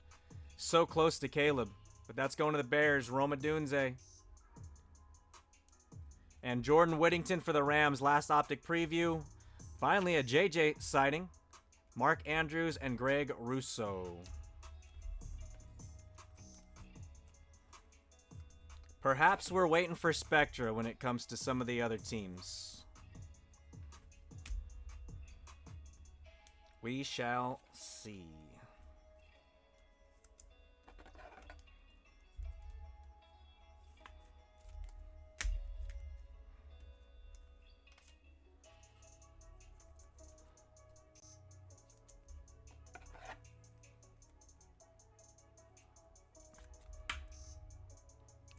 So close to Caleb. But that's going to the Bears. Rome Adunze. And Jordan Whittington for the Rams. Last optic preview. Finally, a JJ sighting. Mark Andrews and Greg Russo. Perhaps we're waiting for Spectra when it comes to some of the other teams. We shall see.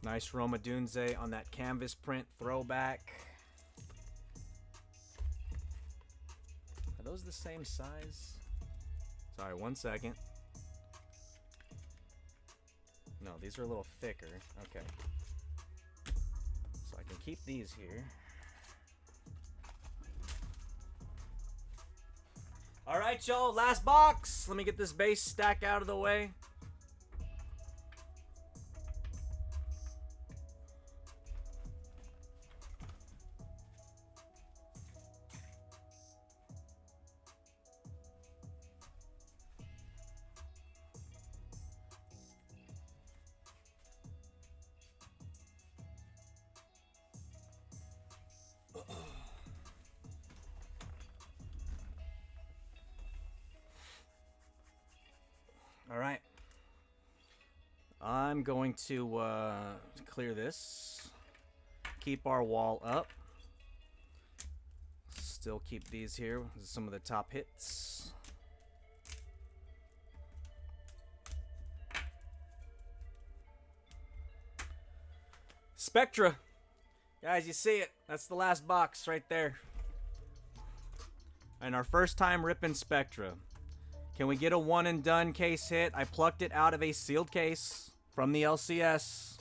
Nice Roma Dunze on that canvas print throwback. Are those the same size? Sorry, 1 second. No, these are a little thicker. Okay. So I can keep these here. All right, y'all. Last box. Let me get this base stack out of the way. All right. I'm going to clear this. Keep our wall up. Still keep these here. This is some of the top hits. Spectra. Guys, you see it. That's the last box right there. And our first time ripping Spectra. Can we get a one and done case hit? I plucked it out of a sealed case from the LCS.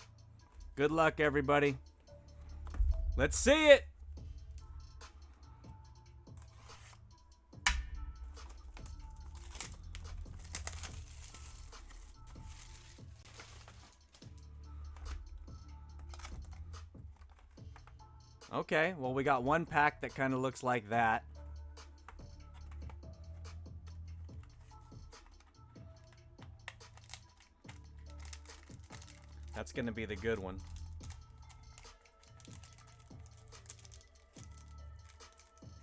Good luck, everybody. Let's see it. Okay, well, we got one pack that kind of looks like that. That's going to be the good one.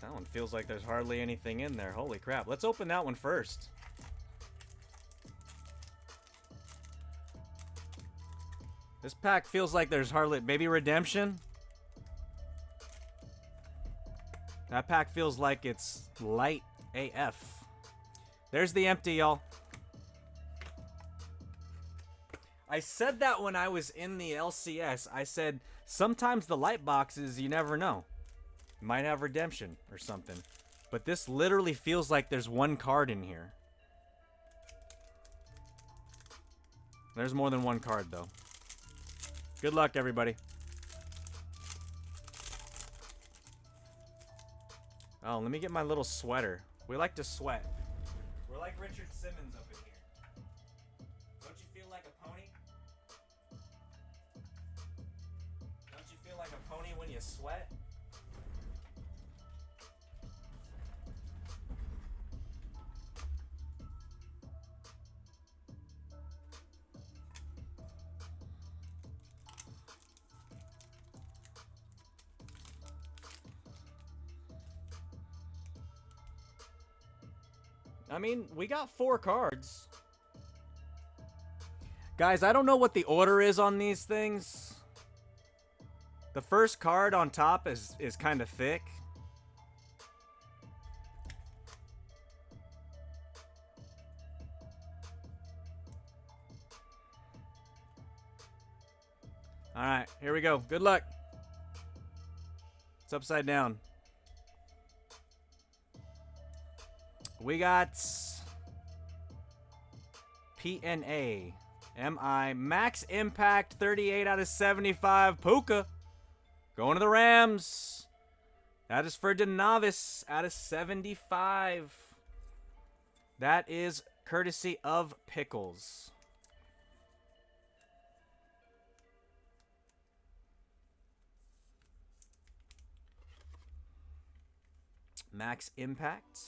That one feels like there's hardly anything in there. Holy crap. Let's open that one first. This pack feels like there's hardly... Maybe Redemption? That pack feels like it's light AF. There's the empty, y'all. I said that when I was in the LCS. I said, sometimes the light boxes, you never know. Might have Redemption or something. But this literally feels like there's one card in here. There's more than one card, though. Good luck, everybody. Oh, let me get my little sweater. We like to sweat. We're like Richard Simmons up in here. Don't you feel like a pony? Don't you feel like a pony when you sweat? I mean, we got 4 cards. Guys, I don't know what the order is on these things. The first card on top is kind of thick. Alright, here we go. Good luck. It's upside down. We got PNA. MI. Max Impact 38 out of 75. Puka. Going to the Rams. That is for DeNavis out of 75. That is courtesy of Pickles. Max Impact,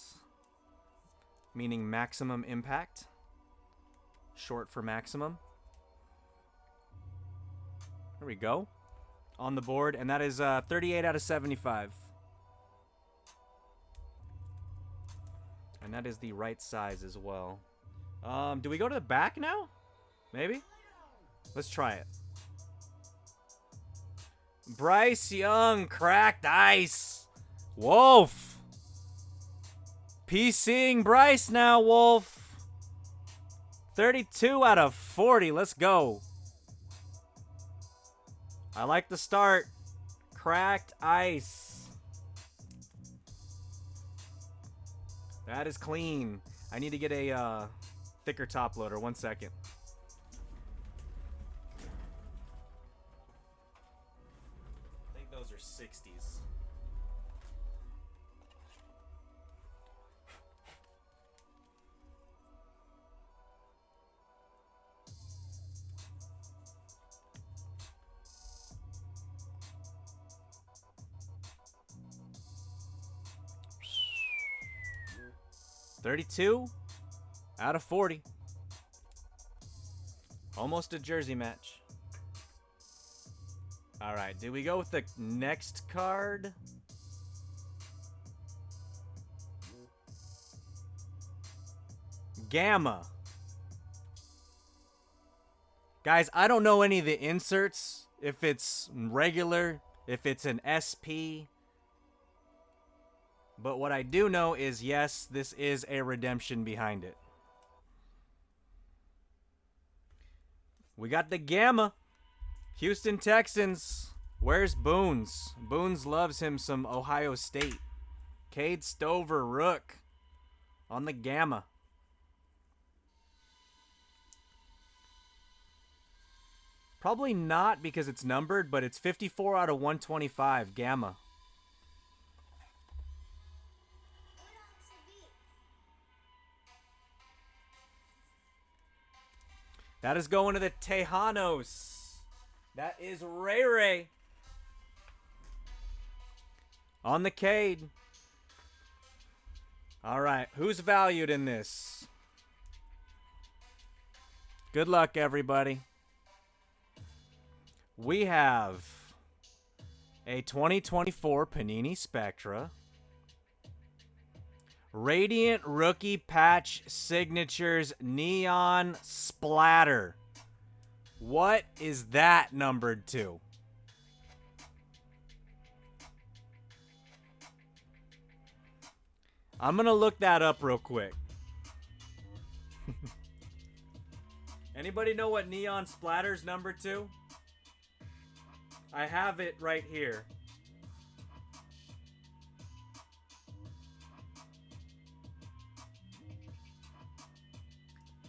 meaning maximum impact, short for maximum. There we go. On the board, and that is 38 out of 75. And that is the right size as well. Do we go to the back now? Maybe? Let's try it. Bryce Young, cracked ice. Wolf. PCing Bryce now, Wolf. 32 out of 40. Let's go. I like the start. Cracked ice. That is clean. I need to get a thicker top loader. 1 second. I think those are 60s. $32 out of 40. Almost a jersey match. All right, did we go with the next card? Gamma. Guys, I don't know any of the inserts. If it's regular, if it's an SP. But what I do know is, yes, this is a redemption behind it. We got the Gamma. Houston Texans. Where's Boones? Boones loves him some Ohio State. Cade Stover, Rook. On the Gamma. Probably not because it's numbered, but it's 54 out of 125. Gamma. That is going to the Tejanos. That is Ray Ray. On the Cade. All right. Who's valued in this? Good luck, everybody. We have a 2024 Panini Spectra. Radiant Rookie Patch Signatures Neon Splatter. What is that numbered to? I'm going to look that up real quick. Anybody know what Neon Splatter's numbered to? I have it right here.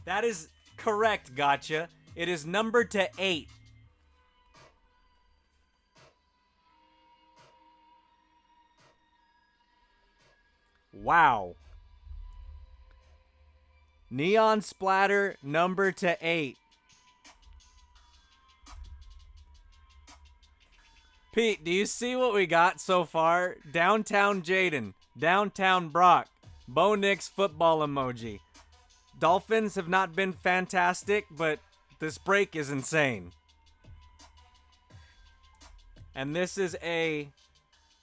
That is correct, gotcha. It is numbered to 8. Wow. Neon Splatter, number to 8. Pete, do you see what we got so far? Downtown Jaden, Downtown Brock, Bo Nix football emoji. Dolphins have not been fantastic, but this break is insane. And this is a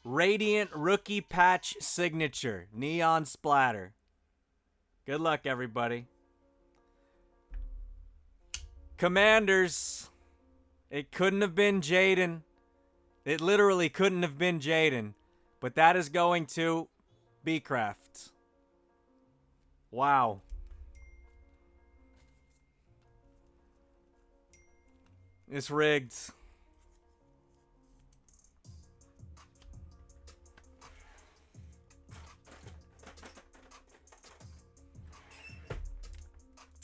Radiant Rookie Patch Signature. Neon Splatter. Good luck, everybody. Commanders. It couldn't have been Jaden. It literally couldn't have been Jaden. But that is going to Beecraft. Wow. It's rigged.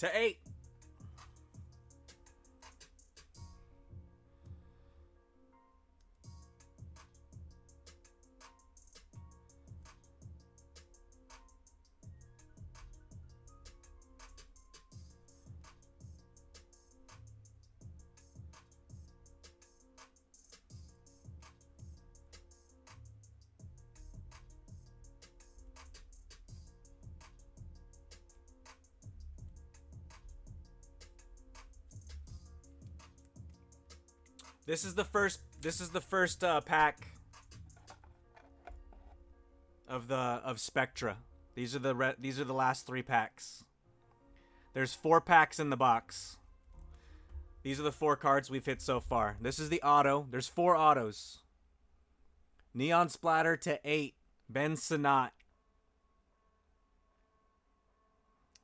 to 8. This is the first pack of Spectra. These are the last 3 packs. There's 4 packs in the box. These are the 4 cards we've hit so far. This is the auto. There's 4 autos. Neon Splatter to 8. Ben Sinnott.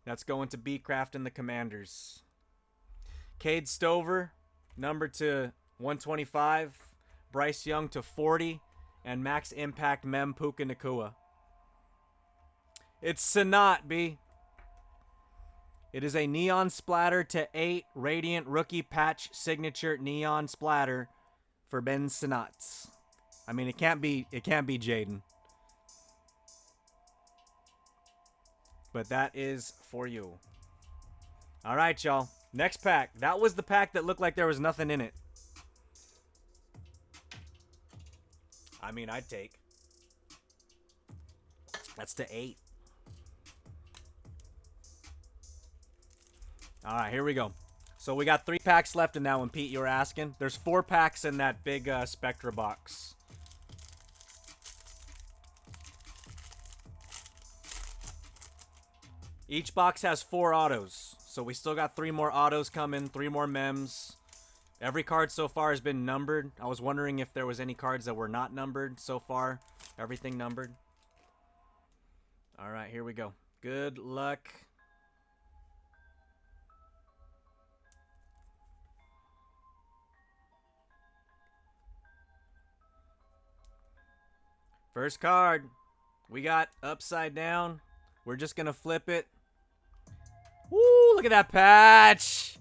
That's going to B-Craft and the Commanders. Cade Stover, number to 125. Bryce Young to 40. And Max Impact Mem Puka Nakua. It's Sinnott, B. It is a Neon Splatter to 8 Radiant Rookie Patch Signature Neon Splatter for Ben Sinnott. I mean, it can't be Jaden. But that is for you. All right, y'all. Next pack. That was the pack that looked like there was nothing in it. I mean, I'd take. That's to 8. All right, here we go. So we got 3 packs left in that one, Pete, you were asking. There's 4 packs in that big Spectra box. Each box has 4 autos. So we still got 3 more autos coming, 3 more mems. Every card so far has been numbered. I was wondering if there was any cards that were not numbered so far. Everything numbered. All right, here we go. Good luck. First card. We got upside down. We're just going to flip it. Woo, look at that patch.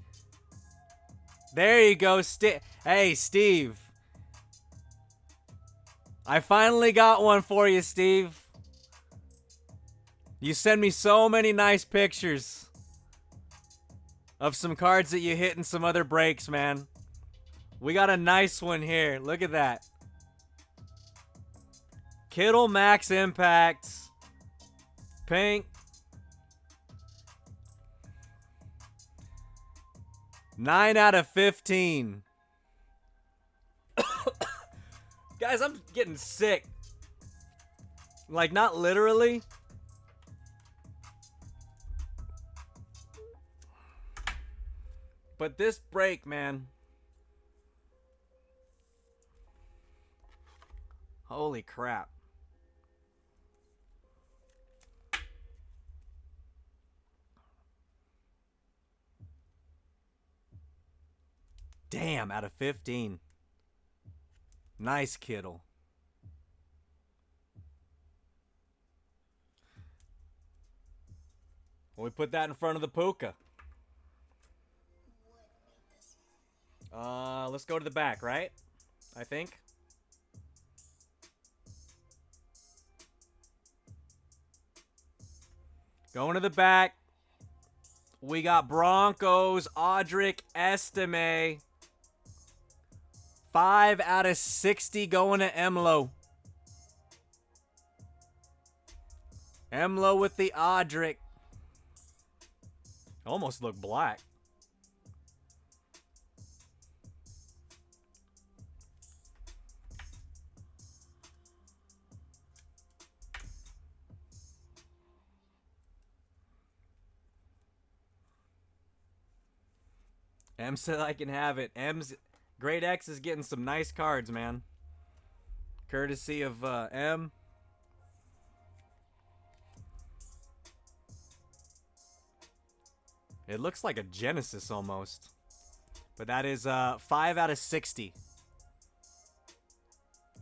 There you go. Hey, Steve. I finally got one for you, Steve. You send me so many nice pictures of some cards that you hit in some other breaks, man. We got a nice one here. Look at that. Kittle Max Impact. Pink. 9 out of 15. Guys, I'm getting sick. Like, not literally. But this break, man. Holy crap. Damn, out of 15. Nice, Kittle. Well, we put that in front of the Puka. Let's go to the back, right? I think. Going to the back. We got Broncos, Audric Estime. 5 out of 60 going to Emlo. Emlo with the Audric. Almost look black. M said I can have it. Great X is getting some nice cards, man. Courtesy of M. It looks like a Genesis almost. But that is 5 out of 60.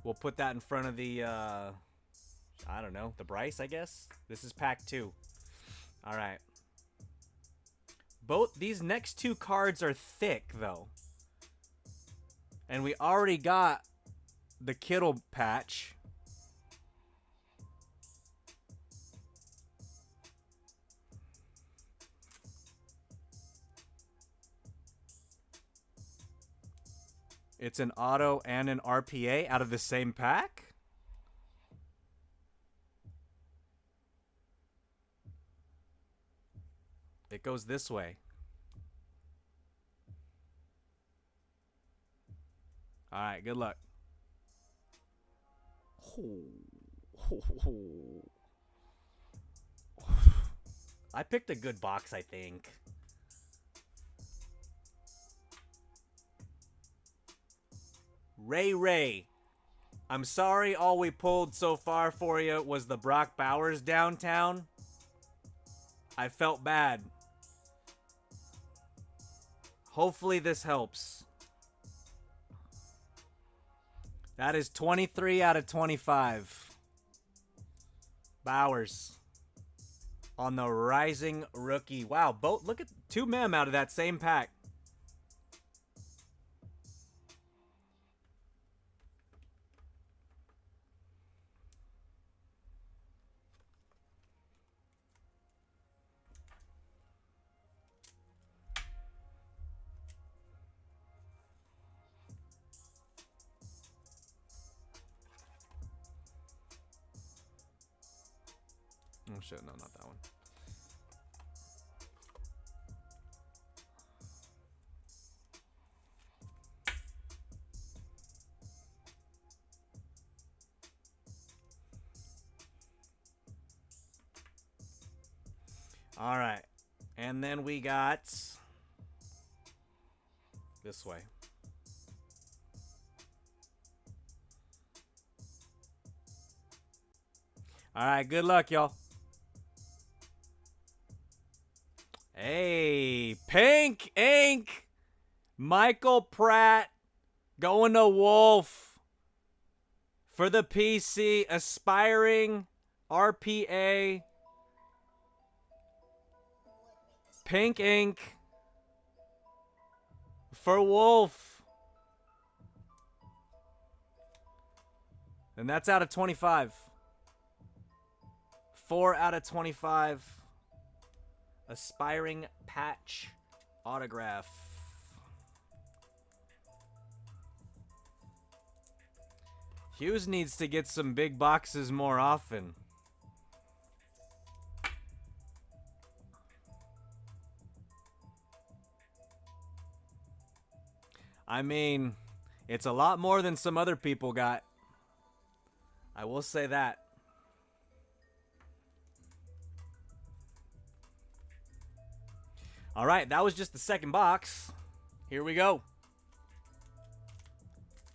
We'll put that in front of the, I don't know, the Bryce, I guess? This is pack 2. All right. Both these next two cards are thick, though. And we already got the Kittle patch. It's an auto and an RPA out of the same pack? It goes this way. All right, good luck. I picked a good box, I think. Ray. I'm sorry all we pulled so far for you was the Brock Bowers downtown. I felt bad. Hopefully this helps. That is 23 out of 25. Bowers. On the Rising Rookie. Wow, both look at 2 mem out of that same pack. Oh shit, no, not that one. All right. And then we got this way. All right, good luck, y'all. Hey, Pink Ink. Michael Pratt going to Wolf for the PC. Aspiring RPA. Pink Ink for Wolf. And that's out of 25. 4 out of 25. Aspiring patch autograph. Hughes needs to get some big boxes more often. I mean, it's a lot more than some other people got. I will say that. All right, that was just the second box. Here we go.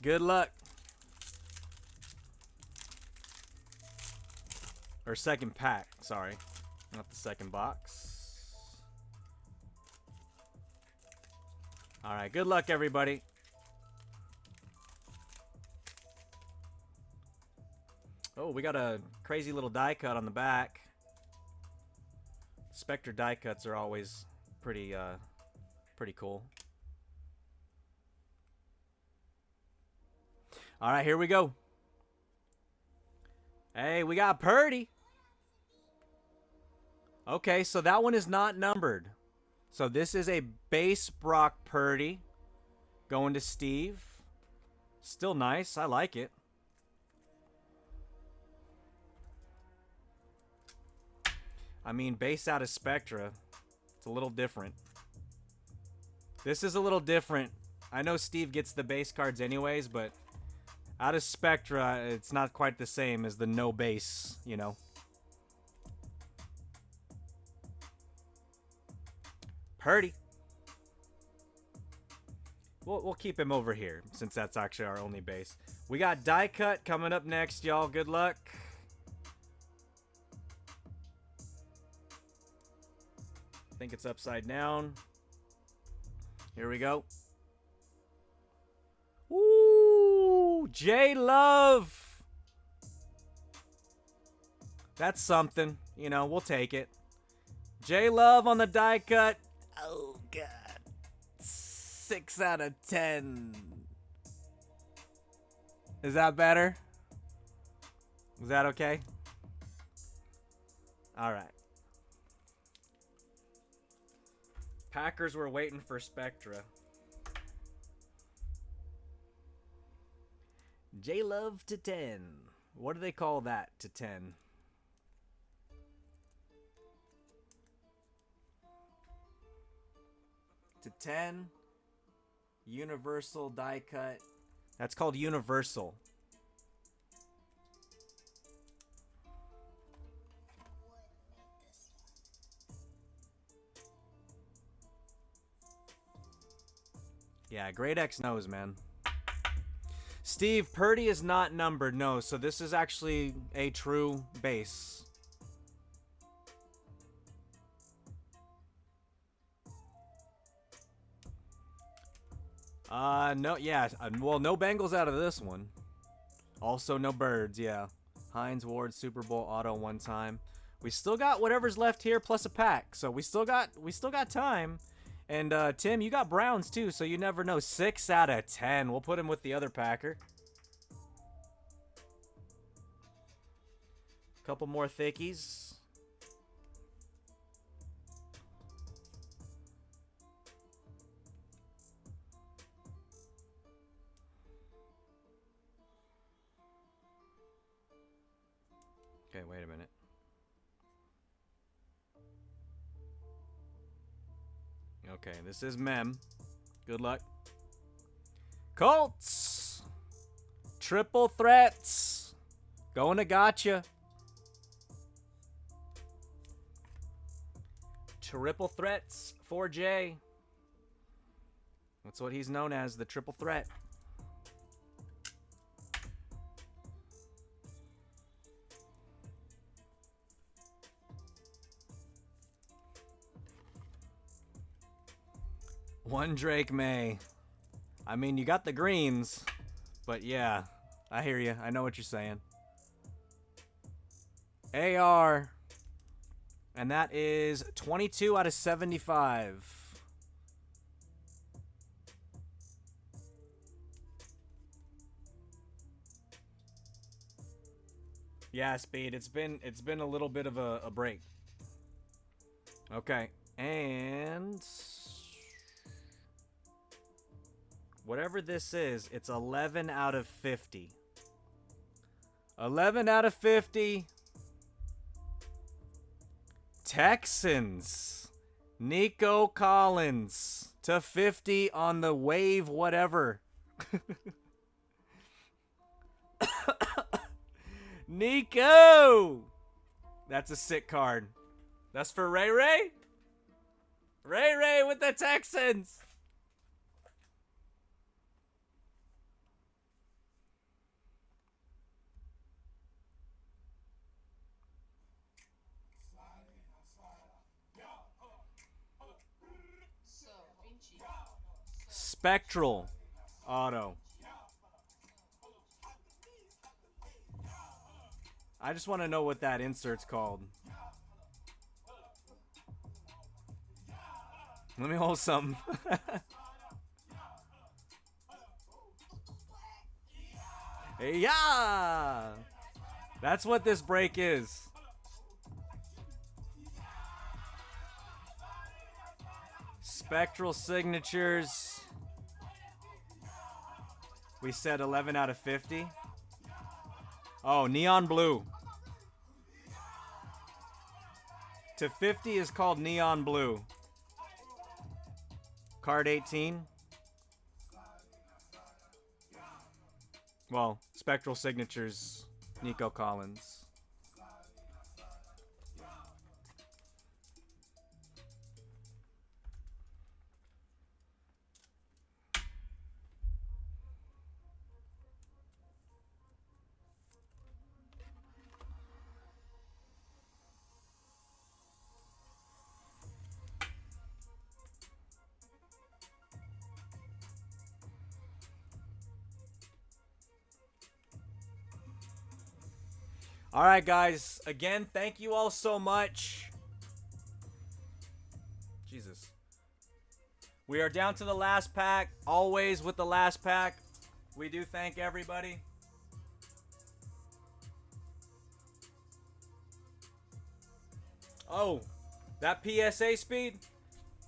Good luck. Or second pack, sorry. Not the second box. All right, good luck, everybody. Oh, we got a crazy little die cut on the back. Spectra die cuts are always pretty cool. All right, here we go. Hey, we got Purdy. Okay, so that one is not numbered. So this is a base Brock Purdy going to Steve. Still nice. I like it. I mean, base out of Spectra. It's a little different. This is a little different. I know Steve gets the base cards anyways, but out of Spectra, it's not quite the same as the no base, you know. Purdy. We'll keep him over here since that's actually our only base. We got die cut coming up next, y'all. Good luck. I think it's upside down. Here we go. Woo! J Love. That's something. You know, we'll take it. J Love on the die cut. Oh, God. 6 out of 10. Is that better? Is that okay? All right. Packers were waiting for Spectra. J-Love to 10. What do they call that to 10? To 10. Universal die cut. That's called universal. Yeah, Great X knows, man. Steve, Purdy is not numbered, no. So this is actually a true base. No, yeah. Well, no Bengals out of this one. Also, no Birds, yeah. Hines Ward Super Bowl auto one time. We still got whatever's left here plus a pack, so we still got time. And Tim, you got Browns too, so you never know. 6 out of 10. We'll put him with the other Packer. Couple more thickies. Okay, wait a minute. Okay, this is Mem. Good luck. Colts! Triple threats. Going to gotcha. Triple threats for Jay. That's what he's known as, the triple threat. One Drake May. I mean, you got the greens, but yeah, I hear you. I know what you're saying. AR. And that is 22 out of 75. Yeah, Speed. It's been a little bit of a break. Okay, and whatever this is, it's 11 out of 50. 11 out of 50. Texans. Nico Collins to 50 on the wave whatever. Nico! That's a sick card. That's for Ray Ray? Ray Ray with the Texans. Spectral auto. I just want to know what that insert's called. Let me hold something. Yeah! That's what this break is. Spectral signatures. We said 11 out of 50. Oh, neon blue. To 50 is called neon blue. Card 18. Well, spectral signatures, Nico Collins. All right, guys. Again, thank you all so much. Jesus. We are down to the last pack. Always with the last pack. We do thank everybody. Oh, that PSA speed?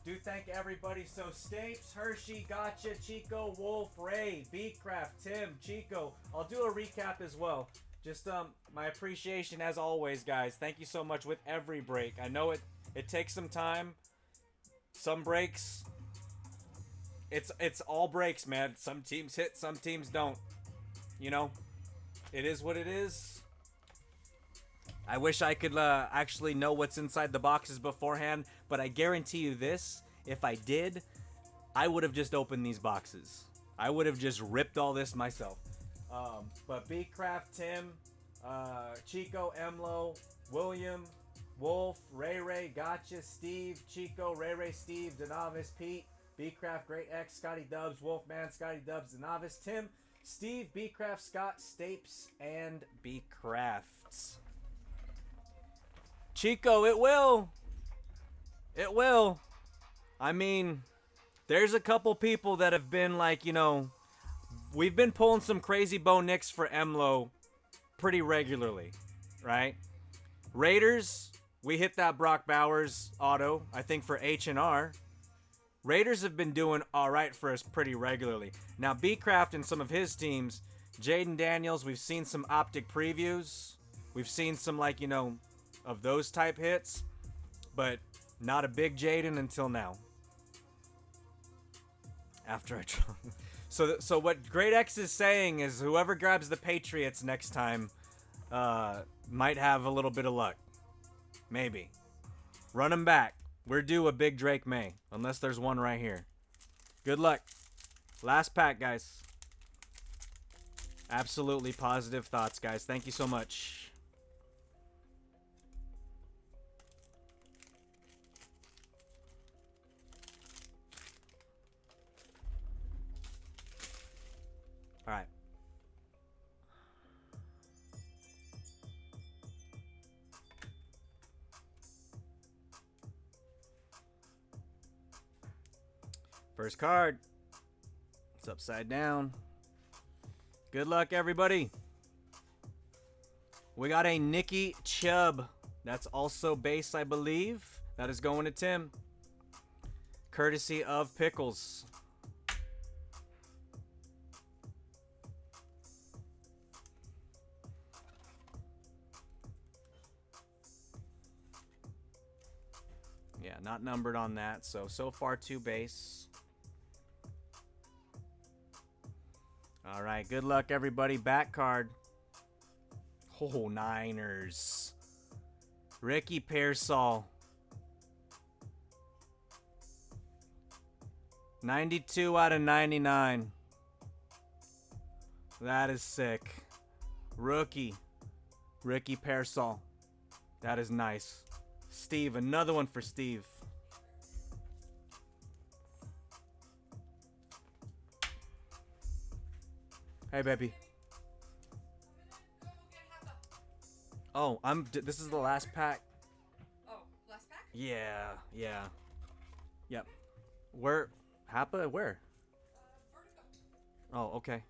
Do thank everybody. So Stapes, Hershey, Gotcha, Chico, Wolf, Ray, Beatcraft, Tim, Chico. I'll do a recap as well. Just my appreciation as always, guys. Thank you so much with every break. I know it takes some time. Some breaks. It's all breaks, man. Some teams hit, some teams don't. You know, it is what it is. I wish I could actually know what's inside the boxes beforehand, but I guarantee you this, if I did, I would have just opened these boxes. I would have just ripped all this myself. But Beatcraft, Tim, Chico, Emlo, William, Wolf, Ray, Gotcha, Steve, Chico, Ray, Steve, Denovis, Pete, Beatcraft, Great X, Scotty Dubs, Wolfman, Scotty Dubs, Denovis, Tim, Steve, Beatcraft, Scott, Stapes, and Beatcrafts. Chico, it will. It will. I mean, there's a couple people that have been like, you know, we've been pulling some crazy Bo Nix for Emlo pretty regularly, right? Raiders, we hit that Brock Bowers auto, I think for H&R. Raiders have been doing all right for us pretty regularly. Now, Beatcraft and some of his teams, Jaden Daniels, we've seen some optic previews. We've seen some, like, you know, of those type hits, but not a big Jaden until now. After I try. So what Great X is saying is whoever grabs the Patriots next time might have a little bit of luck. Maybe. Run them back. We're due a big Drake May, unless there's one right here. Good luck. Last pack, guys. Absolutely positive thoughts, guys. Thank you so much. All right. First card. It's upside down. Good luck, everybody. We got a Nicky Chubb. That's also base, I believe. That is going to Tim. Courtesy of Pickles. Yeah, not numbered on that. So far 2 base. All right, good luck, everybody. Back card. Oh, Niners. Ricky Pearsall. 92 out of 99. That is sick. Rookie. Ricky Pearsall. That is nice. Steve, another one for Steve. Hey, baby. Oh, this is the last pack. Oh, last pack? Yeah. Yep. Where? Happa? Where? Vertigo. Oh, okay.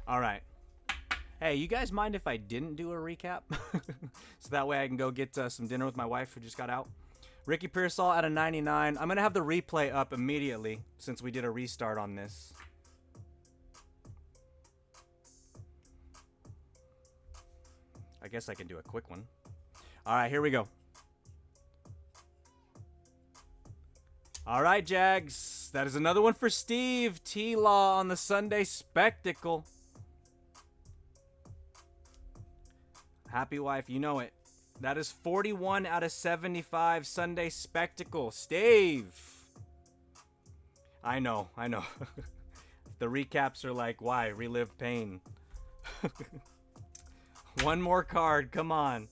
All right. Hey, you guys mind if I didn't do a recap? So that way I can go get some dinner with my wife who just got out. Ricky Pearsall out of 99. I'm going to have the replay up immediately since we did a restart on this. I guess I can do a quick one. All right, here we go. All right, Jags. That is another one for Steve. T-Law on the Sunday Spectacle. Happy wife, you know it. That is 41 out of 75 Sunday Spectacle. Steve. I know. The recaps are like, why? Relive pain. One more card. Come on.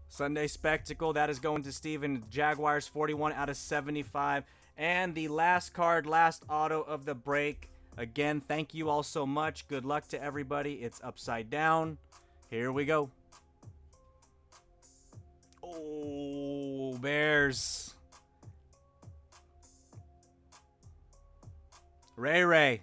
Sunday Spectacle. That is going to Steven. Jaguars 41 out of 75. And the last card, last auto of the break. Again, thank you all so much. Good luck to everybody. It's upside down. Here we go. Oh, Bears. Ray.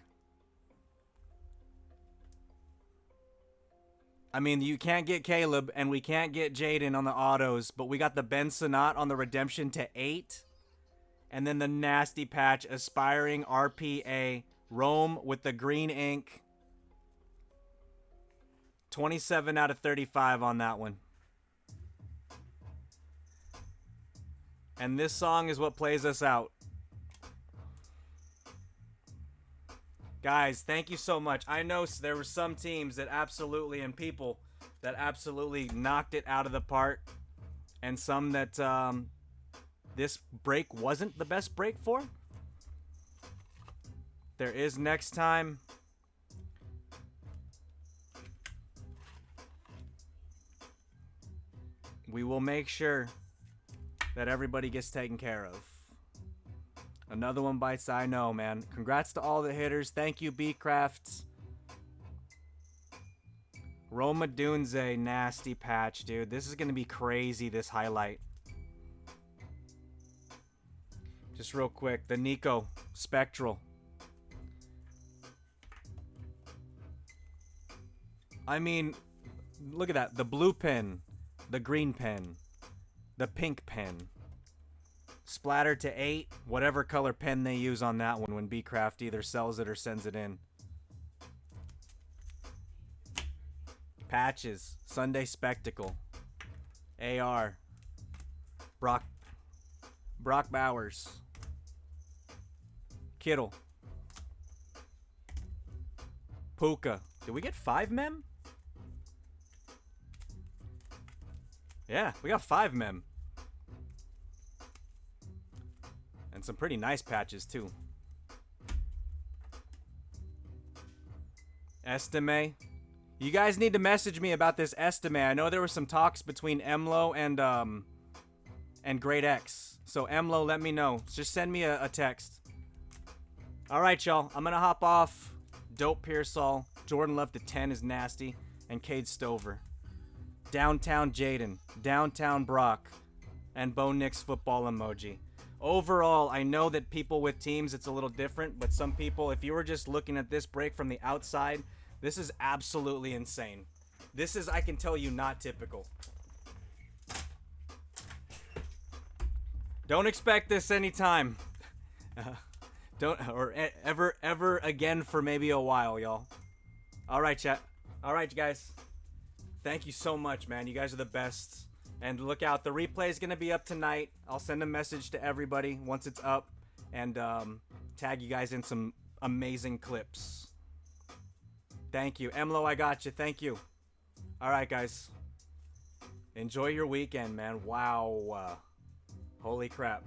I mean, you can't get Caleb, and we can't get Jaden on the autos, but we got the Ben Sinnott on the redemption to 8. And then the nasty patch, Aspiring RPA, Rome with the green ink. 27 out of 35 on that one. And this song is what plays us out. Guys, thank you so much. I know there were some teams that absolutely, and people that absolutely knocked it out of the park. And some that this break wasn't the best break for. There is next time. We will make sure that everybody gets taken care of. Another one bites, I know, man. Congrats to all the hitters. Thank you, B-Crafts. Roma Dunze, nasty patch, dude. This is going to be crazy, this highlight. Just real quick, the Nico Spectral. I mean, look at that. The blue pen, the green pen, the pink pen. Splatter to 8, whatever color pen they use on that one when B-Craft either sells it or sends it in. Patches, Sunday Spectacle, AR, Brock Bowers, Kittle, Puka. Did we get 5 mem? Yeah, we got 5 mem. And some pretty nice patches, too. Estime. You guys need to message me about this Estime. I know there were some talks between Emlo and Great X. So, Emlo, let me know. Just send me a text. Alright, y'all. I'm going to hop off. Dope Pearsall. Jordan Love to 10 is nasty. And Cade Stover. Downtown Jaden. Downtown Brock. And Bo Nix football emoji. Overall, I know that people with teams, it's a little different, but some people, if you were just looking at this break from the outside, this is absolutely insane. This is, I can tell you, not typical. Don't expect this anytime. Ever again for maybe a while, y'all. All right, chat. All right, guys. Thank you so much, man. You guys are the best. And look out, the replay is going to be up tonight. I'll send a message to everybody once it's up and tag you guys in some amazing clips. Thank you. Emlo, I got you. Thank you. All right, guys. Enjoy your weekend, man. Wow. Holy crap.